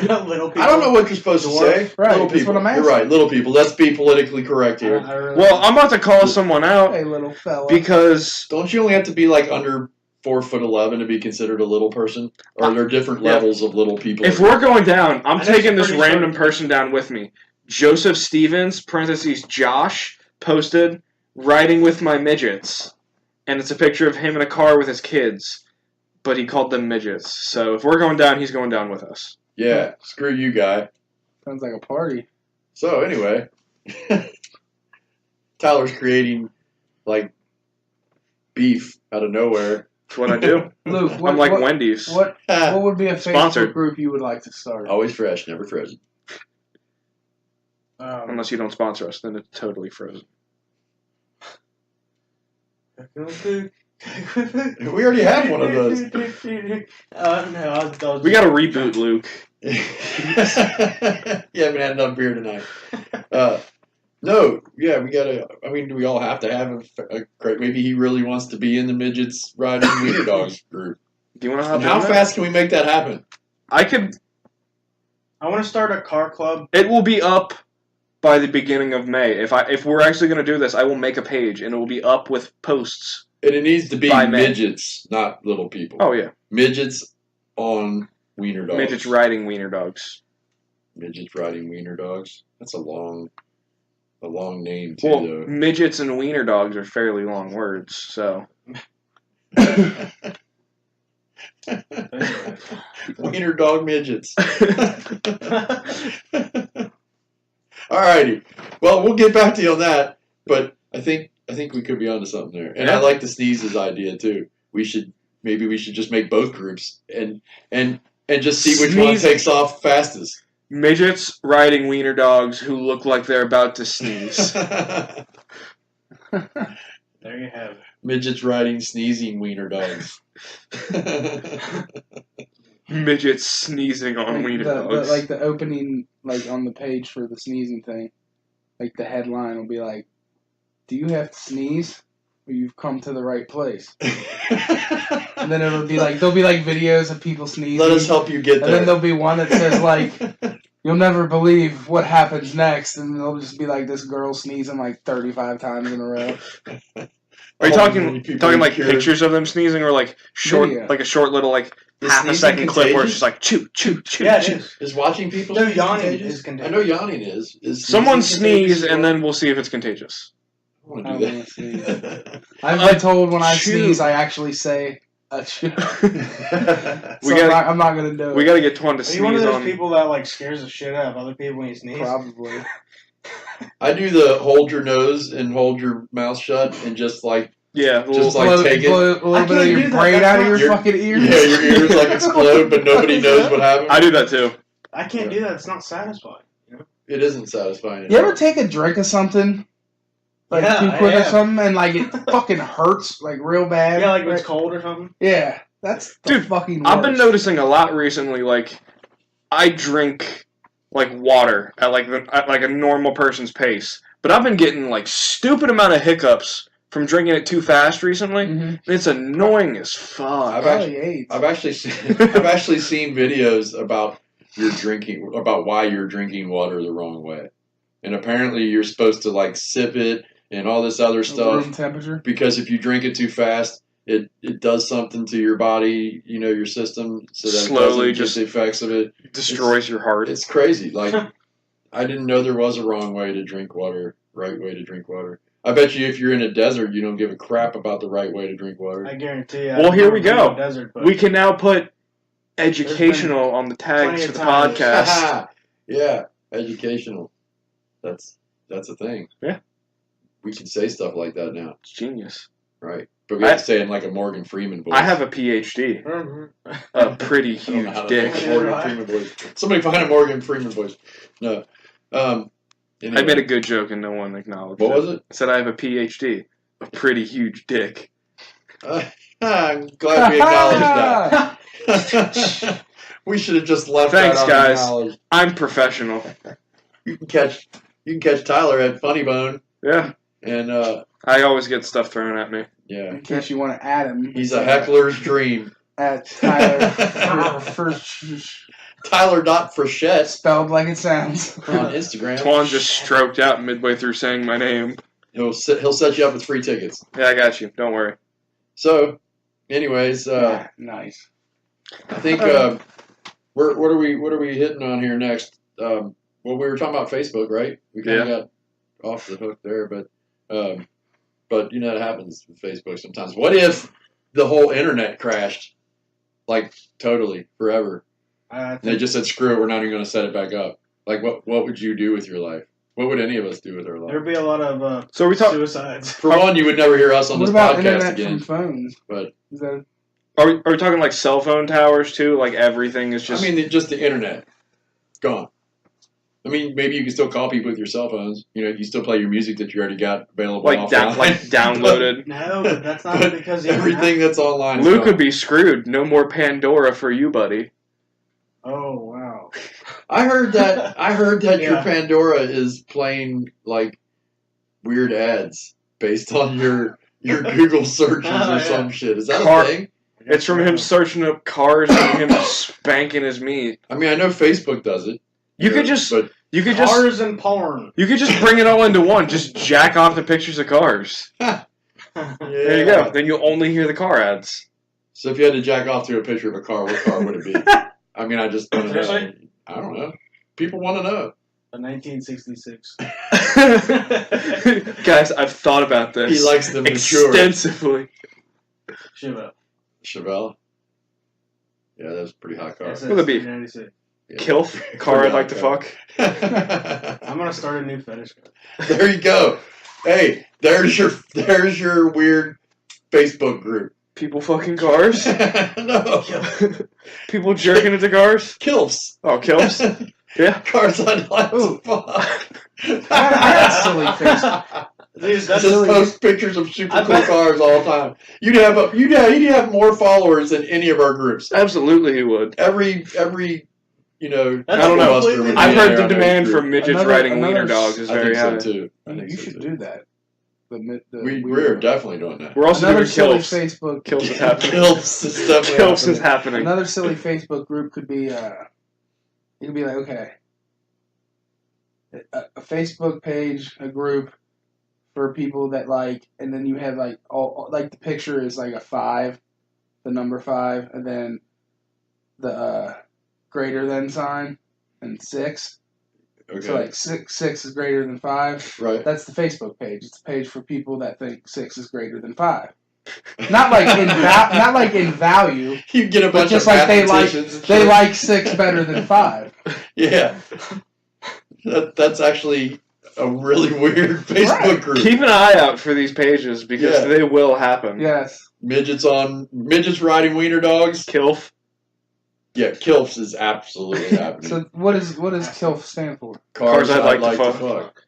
Little people. I don't know what you're supposed to say. Right, little that's people. what I'm asking. You're right, little people. Let's be politically correct here. I really- Well, I'm about to call someone out hey, little fella. because Don't you only have to be like under 4'11" to be considered a little person? Or are there different Yeah. levels of little people? if we're going down, I'm I know taking she's this pretty random short. person down with me. Joseph Stevens, parentheses, Josh, posted, riding with my midgets. And it's a picture of him in a car with his kids. But he called them midgets. So if we're going down, he's going down with us. Yeah, screw you, guy. Sounds like a party. So anyway, Tyler's creating like beef out of nowhere. That's what I do. Luke, I'm like Wendy's. What would be a Facebook Sponsored. group you would like to start? Always fresh, never frozen. Unless you don't sponsor us, then it's totally frozen. We already have one of those. No, We got to reboot, Luke. You haven't had enough beer tonight. No, yeah, we gotta. I mean, do we all have to have a great? Maybe he really wants to be in the midgets riding wiener dogs group. Do you want to And hop how in there? fast can we make that happen? I could. I want to start a car club. It will be up by the beginning of May. If we're actually going to do this, I will make a page and it will be up with posts. And it needs to be By May. midgets, not little people. Oh yeah, Midgets on wiener dogs. midgets riding wiener dogs. Midgets riding wiener dogs. That's a long name too, Well, though. midgets and wiener dogs are fairly long words, so Wiener dog midgets. Alrighty. Well, we'll get back to you on that, but I think we could be onto something there. And I Yeah. like the sneezes idea too. Maybe we should just make both groups and just see which one Sneeze. takes off fastest. midgets riding wiener dogs who look like they're about to sneeze. There you have it. Midgets riding sneezing wiener dogs. Midgets sneezing on wiener the, dogs. like the opening, like on the page for the sneezing thing, like the headline will be like, "Do you have to sneeze? Or you've come to the right place." And then it'll be like there'll be like videos of people sneezing. Let us help you get And there. then there'll be one that says like, "You'll never believe what happens next," and it'll just be like this girl sneezing like 35 times in a row. Are you Oh, talking many people like cured. pictures of them sneezing, or like short, Video. like a short little like Is half a sneezing second clip where it's contagious? just like choo choo choo Yeah, it choo. is. Is watching people No, sneeze yawning contagious? is contagious. I know yawning is. Is Someone sneezing contagious sneeze as and well? then we'll see if it's contagious. I want I to don't do wanna sneeze. that. I've been told when I Achoo. sneeze, I actually say achoo. We So gotta- I'm not gonna do it. We got to get Twan to Are you one of sneeze those on. people that like scares the shit out of other people when you sneeze? Probably. I do the hold your nose and hold your mouth shut and just like Yeah, Just like blow, take it. blow a little I bit of can't your do that. brain That's out of not- your Your- fucking ears. yeah, your ears like explode, but nobody knows what happened. I do that too. I can't do that. It's not satisfying. It isn't satisfying. You ever take a drink of something, like Yeah, too I quick or have. something, and like it fucking hurts like real bad? Yeah, like when right? it's cold or something. Yeah, that's the Dude, fucking. I've been worst. noticing a lot recently. Like, I drink like water at like a normal person's pace, but I've been getting like stupid amount of hiccups from drinking it too fast recently. Mhm. It's annoying as fuck. I've Probably AIDS. I've actually seen videos about why you're drinking water the wrong way, and apparently you're supposed to like sip it and all this other stuff. Room temperature. Because if you drink it too fast, it does something to your body, your system, so that Slowly it doesn't just get the effects of it. destroys your heart. It's crazy. Like, I didn't know there was a wrong way to drink water, right way to drink water. I bet you if you're in a desert, you don't give a crap about the right way to drink water. I guarantee you. Well, here we go. Desert, but We can now put educational on the tags plenty for of the times. podcast. Yeah, educational. That's a thing. Yeah. We can say stuff like that now, It's genius. right? But we have to say it in like a Morgan Freeman voice. I have a PhD. A pretty I don't know huge how to dick. make a Morgan Freeman voice. Somebody find a Morgan Freeman voice. No. Anyway. I made a good joke and no one acknowledged What it. was it? I said I have a PhD. A pretty huge dick. I'm glad we acknowledged that. We should have just left Thanks, that guys. unacknowledged. I'm professional. You can catch Tyler at Funny Bone, Yeah. and I always get stuff thrown at me. yeah, In case you want to add him. he's a heckler's dream. At Tyler first Tyler.Frechette spelled like it sounds. on Instagram. Twan just stroked out midway through saying my name. He'll set you up with free tickets. Yeah, I got you. Don't worry. So, anyways, Yeah, nice. I think what are we hitting on here next? Well, we were talking about Facebook, right? We kind of got off the hook there, but that happens with Facebook sometimes. What if the whole internet crashed, like totally forever? And they just said, "Screw it, we're not even going to set it back up." Like, what would you do with your life? What would any of us do with our life? There'd be a lot of So we talk. suicides. For one, you would never hear us on What this about podcast internet again. from phones? But Is that Are we talking like cell phone towers too? Like everything is just. I mean, just the internet gone. I mean, maybe you can still call people with your cell phones. You still play your music that you already got available like offline. downloaded. No, but that's not because you Everything that's online is Luke gone. would be screwed. No more Pandora for you, buddy. Oh wow. I heard that your Yeah. Pandora is playing like weird ads based on your Google searches Oh, or yeah. some shit. Is that Car- a thing? It's from him searching up cars and him spanking his meat. I mean, I know Facebook does it. You could know, just but Cars and porn. you could just bring it all into one. Just jack off the pictures of cars. There you go. Then you'll only hear the car ads. So if you had to jack off to a picture of a car, what car would it be? I mean, I just want to know. Seriously? I don't know. People want to know. A 1966. Guys, I've thought about this. He likes them mature. extensively. Shiva. Chevelle. Yeah, that's a pretty hot car. SS What'll it be? 396. Yeah. Kilf, car I'd like to fuck. I'm gonna start a new fetish code. There you go. Hey, there's your weird Facebook group. People fucking cars. No, People jerking into cars. Kilfs. Oh, kills. Yeah. Cars I'd like to fuck. That's silly face. Dude, that's Just really post pictures of super I cool bet- cars all the time. You'd have more followers than any of our groups. Absolutely, he would. Every That's I don't know. Buster would be I've heard there the on every demand group. for midgets Another- riding another wiener dogs is I very think so high. too. I think You so should too. do that. We are definitely doing that. We're also Another doing silly kills. Facebook. Kills is happening. Kilfs is definitely Kills is happening. happening. Another silly Facebook group could be. It could be like, okay, a Facebook page, a group for people that like, and then you have like all like the picture is like a 5, the number 5, and then the greater than sign and 6. Okay. So like 6 is greater than 5. Right. That's the Facebook page. It's a page for people that think 6 is greater than 5. Not like not like in value. You get a But bunch just of like they mathematicians and they shit. like 6 better than 5. Yeah. That's actually a really weird Facebook Right. group. Keep an eye out for these pages because Yeah. they will happen. Yes. Midgets riding wiener dogs. Kilf. Yeah, Kilfs is absolutely happening. So what does KILF stand for? Cars I'd I'd like to like to fuck. fuck.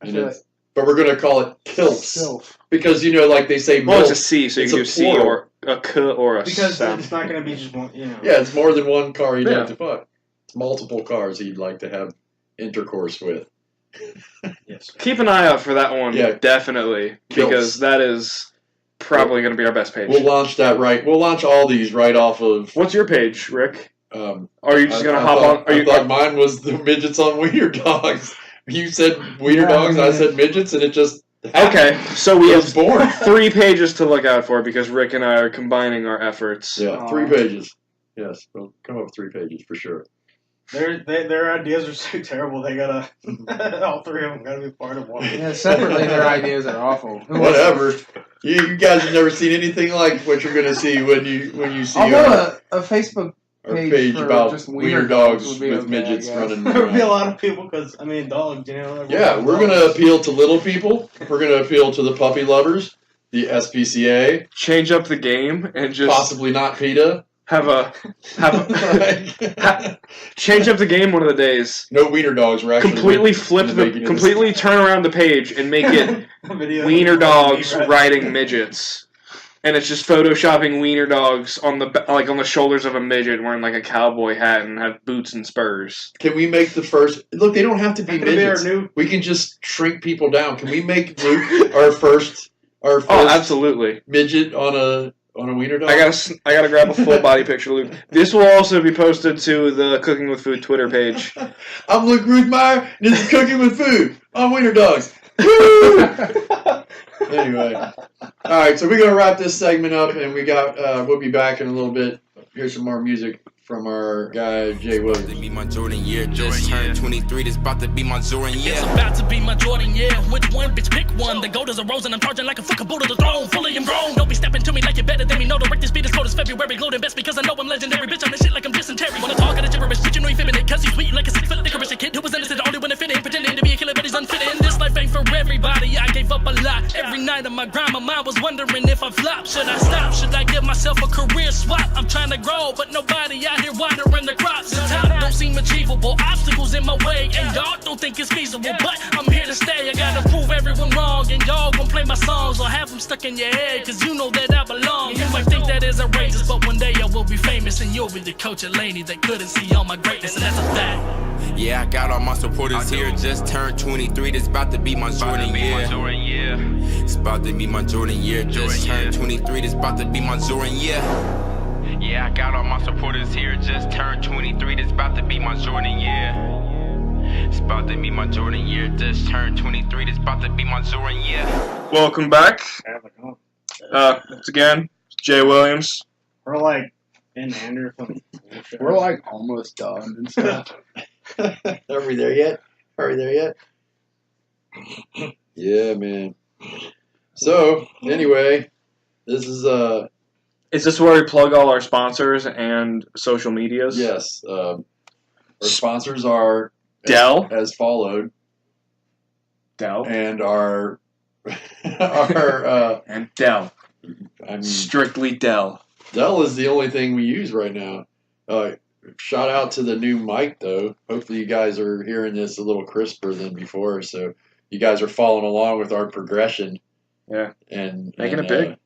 I And feel it's- but we're gonna call it Kilfs KILF. because like they say Well, milk. it's a C, so you It's can a do C plural. or a K or a because sound. it's not gonna be just one. Yeah, it's more than one car he'd Yeah. like to fuck. It's multiple cars he'd like to have intercourse with. Yes. Keep an eye out for that one, Yeah. definitely, Kills. because that is probably going to be our best page. We'll launch that right. We'll launch all these right off of. What's your page, Rick? Are you just I- going to I hop thought- on? Are I you? thought mine was the midgets on wiener dogs. You said wiener Yeah, dogs, I yeah. said midgets, and it just Okay, so we I have was born. 3 pages to look out for because Rick and I are combining our efforts. Yeah, 3 pages. Yes, we'll come up with 3 pages for sure. Their ideas are so terrible. They gotta all 3 of them gotta be part of one. Yeah, separately their ideas are awful. Whatever. You guys have never seen anything like what you're gonna see when you see Although a Facebook our page page for about just wiener dogs would be with okay, midgets I guess. running There would be a around. lot of people because dogs. Yeah, we're gonna appeal to little people. We're gonna appeal to the puppy lovers, the SPCA, Change up the game and just possibly not PETA. change up the game one of the days. No wiener dogs. We're actually Completely turn around the page and make it wiener dogs riding midgets, and it's just photoshopping wiener dogs on the shoulders of a midget wearing like a cowboy hat and have boots and spurs. Can we make the first? Look, they don't have to be midgets. New... We can just shrink people down. Can we make Luke our first Oh, absolutely. midget on a wiener dog? I gotta grab a full body picture, Luke. This will also be posted to the Cooking with Food Twitter page. I'm Luke Ruthmeyer, and this is Cooking with Food on Wiener Dogs. Anyway, all right, so we're gonna wrap this segment up, and we'll be back in a little bit. Here's some more music from our guy Jae Williams. Be my Jordan year, just turned 23. This about to be my Jordan year. It's about to be my Jordan year. Which one, bitch? Pick one. The gold is a rose, and I'm charging like a fucking bull to the throne, fully grown. Don't be stepping to me like you're better than me. No, the this beat is cold as February, glowing best because I know I'm legendary. Bitch, I'm the shit like I'm dysentery. Wanna talk at a gibberish, shit, you know you feminine, cause he's sweet like a 6-foot licorice. A kid who was innocent, only when it fit in, pretending to be a killer, but he's unfitting. This life ain't for everybody. I gave up a lot. Every night of my grind, my mind was wondering if I flop. Should I stop? Should I give myself a career swap? I'm trying to grow, but nobody out here watering the crops. The top don't seem achievable. Obstacles in my way, and y'all don't think it's feasible. But I'm here to stay. I gotta prove everyone wrong, and y'all gon' play my songs or have them stuck in your head, cause you know that I belong. You might think that is outrageous, but one day I will be famous, and you'll be the coach of Laney that couldn't see all my greatness, and that's a fact. Yeah, I got all my supporters here. Just turned 23. This about to be my Jordan year. It's about to be my Jordan year. Just turned 23. This about to be my Jordan year. Yeah, I got all my supporters here. Just turned 23. This about to be my Jordan year. It's about to be my Jordan year. Just turned 23. This about to be my Jordan year. Welcome back. Once again, Jae Williams. We're like in Anderson. We're like almost done and stuff. Are we there yet? Yeah, man. So, anyway, this is Is this where we plug all our sponsors and social medias? yes. Our sponsors are Dell. as followed, Dell. and our And Dell. I mean, Strictly Dell. Dell is the only thing we use right now. Shout out to the new mic, though. Hopefully you guys are hearing this a little crisper than before, so you guys are following along with our progression. Yeah. And Making it big.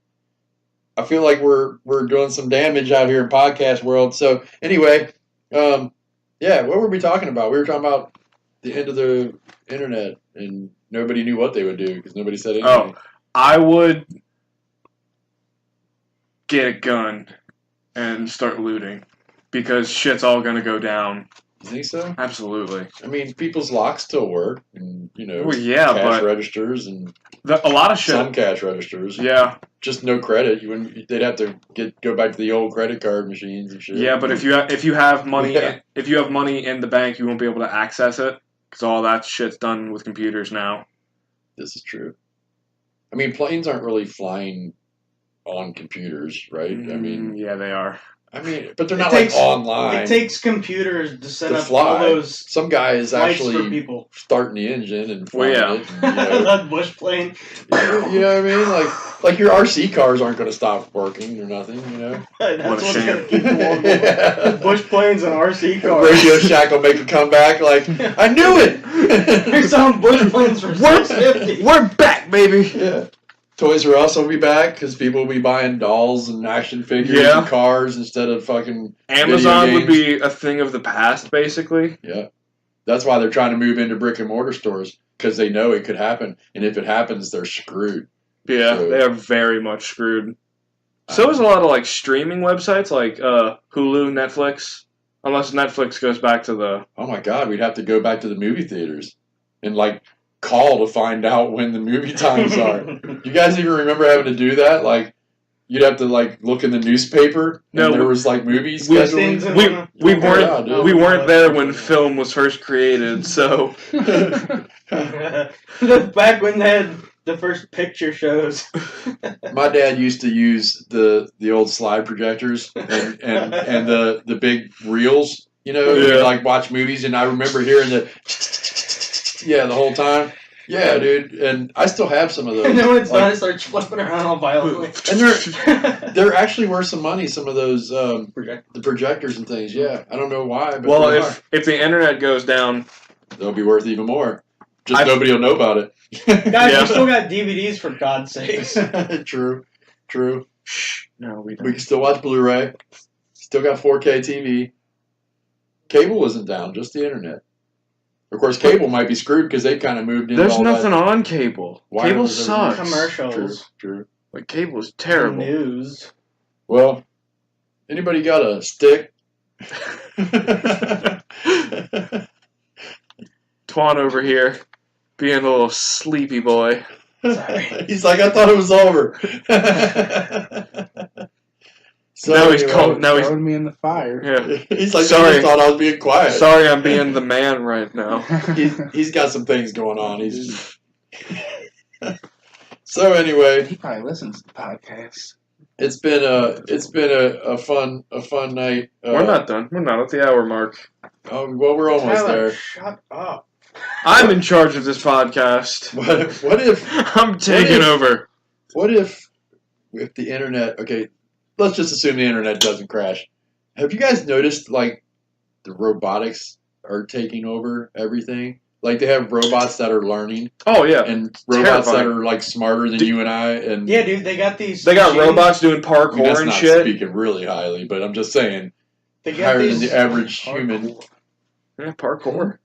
I feel like we're doing some damage out here in podcast world. So anyway, yeah, what were we talking about? We were talking about the end of the internet, and nobody knew what they would do because nobody said anything. Oh, I would get a gun and start looting because shit's all gonna go down. You think so? Absolutely. I mean, people's locks still work, and Well, yeah, cash but registers and a lot of shit. some cash registers. Yeah. Just no credit. They'd have to go back to the old credit card machines and shit. Yeah, but if you have money Yeah. if you have money in the bank, you won't be able to access it because all that shit's done with computers now. This is true. I mean, planes aren't really flying on computers, right? I mean, yeah, they are. But they're not like online. It takes computers to set to up fly. all those Some guy is flights for actually people. starting the engine and Well, flying yeah. it. And, That bush plane. you know what I mean? Like your RC cars aren't going to stop working or nothing, you know? That's What a what's shame. gonna keep them on board. Bush planes and RC cars. Radio Shack will make a comeback like, I knew it! They're selling bush planes for $650. We're back, baby. Yeah. Toys R Us will be back because people will be buying dolls and action figures Yeah. and cars instead of fucking Amazon video would games. be a thing of the past, basically. Yeah. That's why they're trying to move into brick and mortar stores because they know it could happen. And if it happens, they're screwed. Yeah, So- they are very much screwed. So is a lot of like streaming websites like Hulu, Netflix. Unless Netflix goes back to the Oh my God, we'd have to go back to the movie theaters and like call to find out when the movie times are. You guys even remember having to do that? Like, you'd have to like look in the newspaper, and there was like movie scheduling. We weren't there when film was first created, so back when they had the first picture shows. My dad used to use the old slide projectors and the big reels. You know, we'd like watch movies, and I remember hearing the whole time. Yeah, dude, and I still have some of those. And then when it's done, it starts flipping around all violently. And there actually were some money, some of those the projectors and things. Yeah, I don't know why. But well, if the internet goes down, they'll be worth even more. Just nobody will know about it. Guys, we still got DVDs for God's sakes. True. No, we don't. We can still watch Blu-ray. Still got 4K TV. Cable isn't down, just the internet. Of course, cable might be screwed because they kind of moved into There's all nothing that. on cable. Cable sucks. Commercials. True. Like, cable is terrible. News. Well, anybody got a stick? Twan over here, being a little sleepy boy. Sorry. He's like, I thought it was over. So now he's cold. Now he's throwing me in the fire. Yeah. He's like, sorry. I thought I was being quiet. Sorry, I'm being the man right now. He's got some things going on. He's so anyway. He probably listens to podcasts. It's been a fun night. We're not done. We're not at the hour mark. Oh well, we're almost Tyler, there. shut up. I'm in charge of this podcast. What if I'm taking over? What if the internet? Okay, let's just assume the internet doesn't crash. Have you guys noticed like the robotics are taking over everything? Like they have robots that are learning. Oh yeah, and robots that are like smarter than you and I. And yeah, dude, they got these. They got robots doing parkour I mean, that's and not shit. Speaking really highly, but I'm just saying they got higher these than the average human. Yeah, parkour.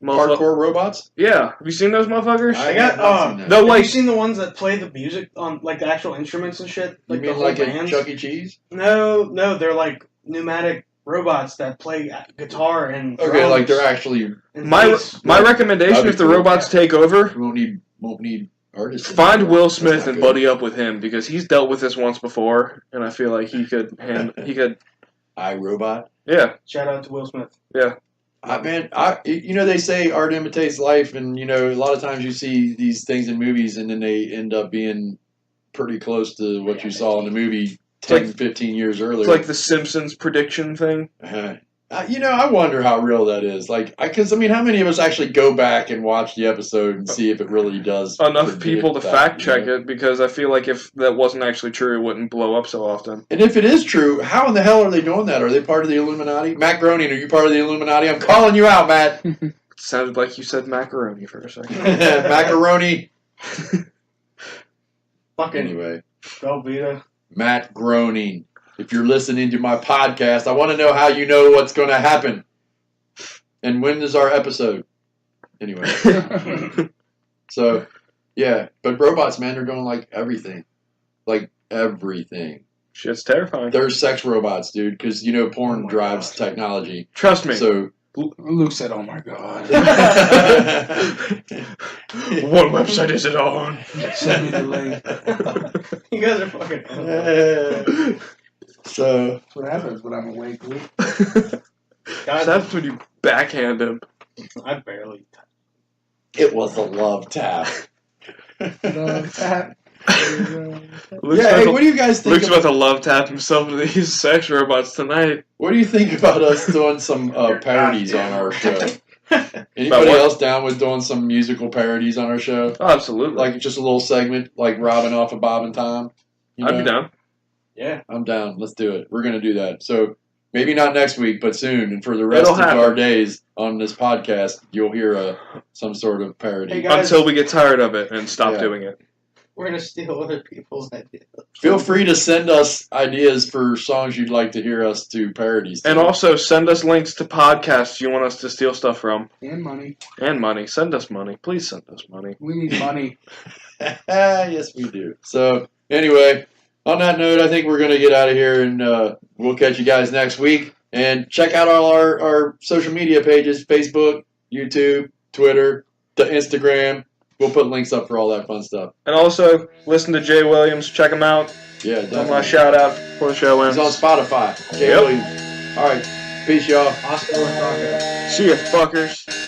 Parkour robots? Yeah, have you seen those motherfuckers? I got. No, have you seen the ones that play the music on like the actual instruments and shit? Like you mean the whole like bands? a Chuck E. Cheese? No, they're like pneumatic robots that play guitar and drums. Okay, like they're actually. My recommendation: if the robots take over, we won't need artists. Find Will Smith and buddy up with him because he's dealt with this once before, and I feel like he could. iRobot. Yeah. Shout out to Will Smith. Yeah. They say art imitates life, and a lot of times you see these things in movies, and then they end up being pretty close to what you saw in the movie 10, 15 years earlier. It's like the Simpsons prediction thing. I wonder how real that is. Because how many of us actually go back and watch the episode and see if it really does? Enough people to fact check it, because I feel like if that wasn't actually true, it wouldn't blow up so often. And if it is true, how in the hell are they doing that? Are they part of the Illuminati? Matt Groening, are you part of the Illuminati? I'm calling you out, Matt. It sounded like you said macaroni for a second. Macaroni. Fucking anyway. Velveeta. Matt Groening. If you're listening to my podcast, I want to know how you know what's going to happen. And when is our episode? Anyway. So, yeah. But robots, man, they're doing like everything. Like everything. Shit's terrifying. They're sex robots, dude, because, porn drives technology. Trust me. So, Luke said, oh my God. What website is it on? Send me the link. You guys are fucking... So that's what happens when I'm awake, Luke. Guys, that's when you backhand him. I barely. It was a love tap. Love tap. What do you guys think? Luke's about to love tap himself with these sex robots tonight. What do you think about us doing some parodies on our show? Anybody else down with doing some musical parodies on our show? Oh, absolutely. Like just a little segment, like Robin off of Bob and Tom. I'd be down. Yeah. I'm down. Let's do it. We're going to do that. So maybe not next week, but soon. And for the rest of our days on this podcast, you'll hear some sort of parody. Hey guys, until we get tired of it and stop doing it. We're going to steal other people's ideas. Feel free to send us ideas for songs you'd like to hear us do parodies to. And also send us links to podcasts you want us to steal stuff from. And money. And money. Send us money. Please send us money. We need money. Yes, we do. So, anyway, on that note, I think we're going to get out of here, and we'll catch you guys next week. And check out all our social media pages, Facebook, YouTube, Twitter, to Instagram. We'll put links up for all that fun stuff. And also, listen to Jae Williams. Check him out. Yeah, That's my definitely. shout out before the show ends. He's on Spotify. Jae Yep. Williams. All right. Peace, y'all. Oscar Taco. See ya, fuckers.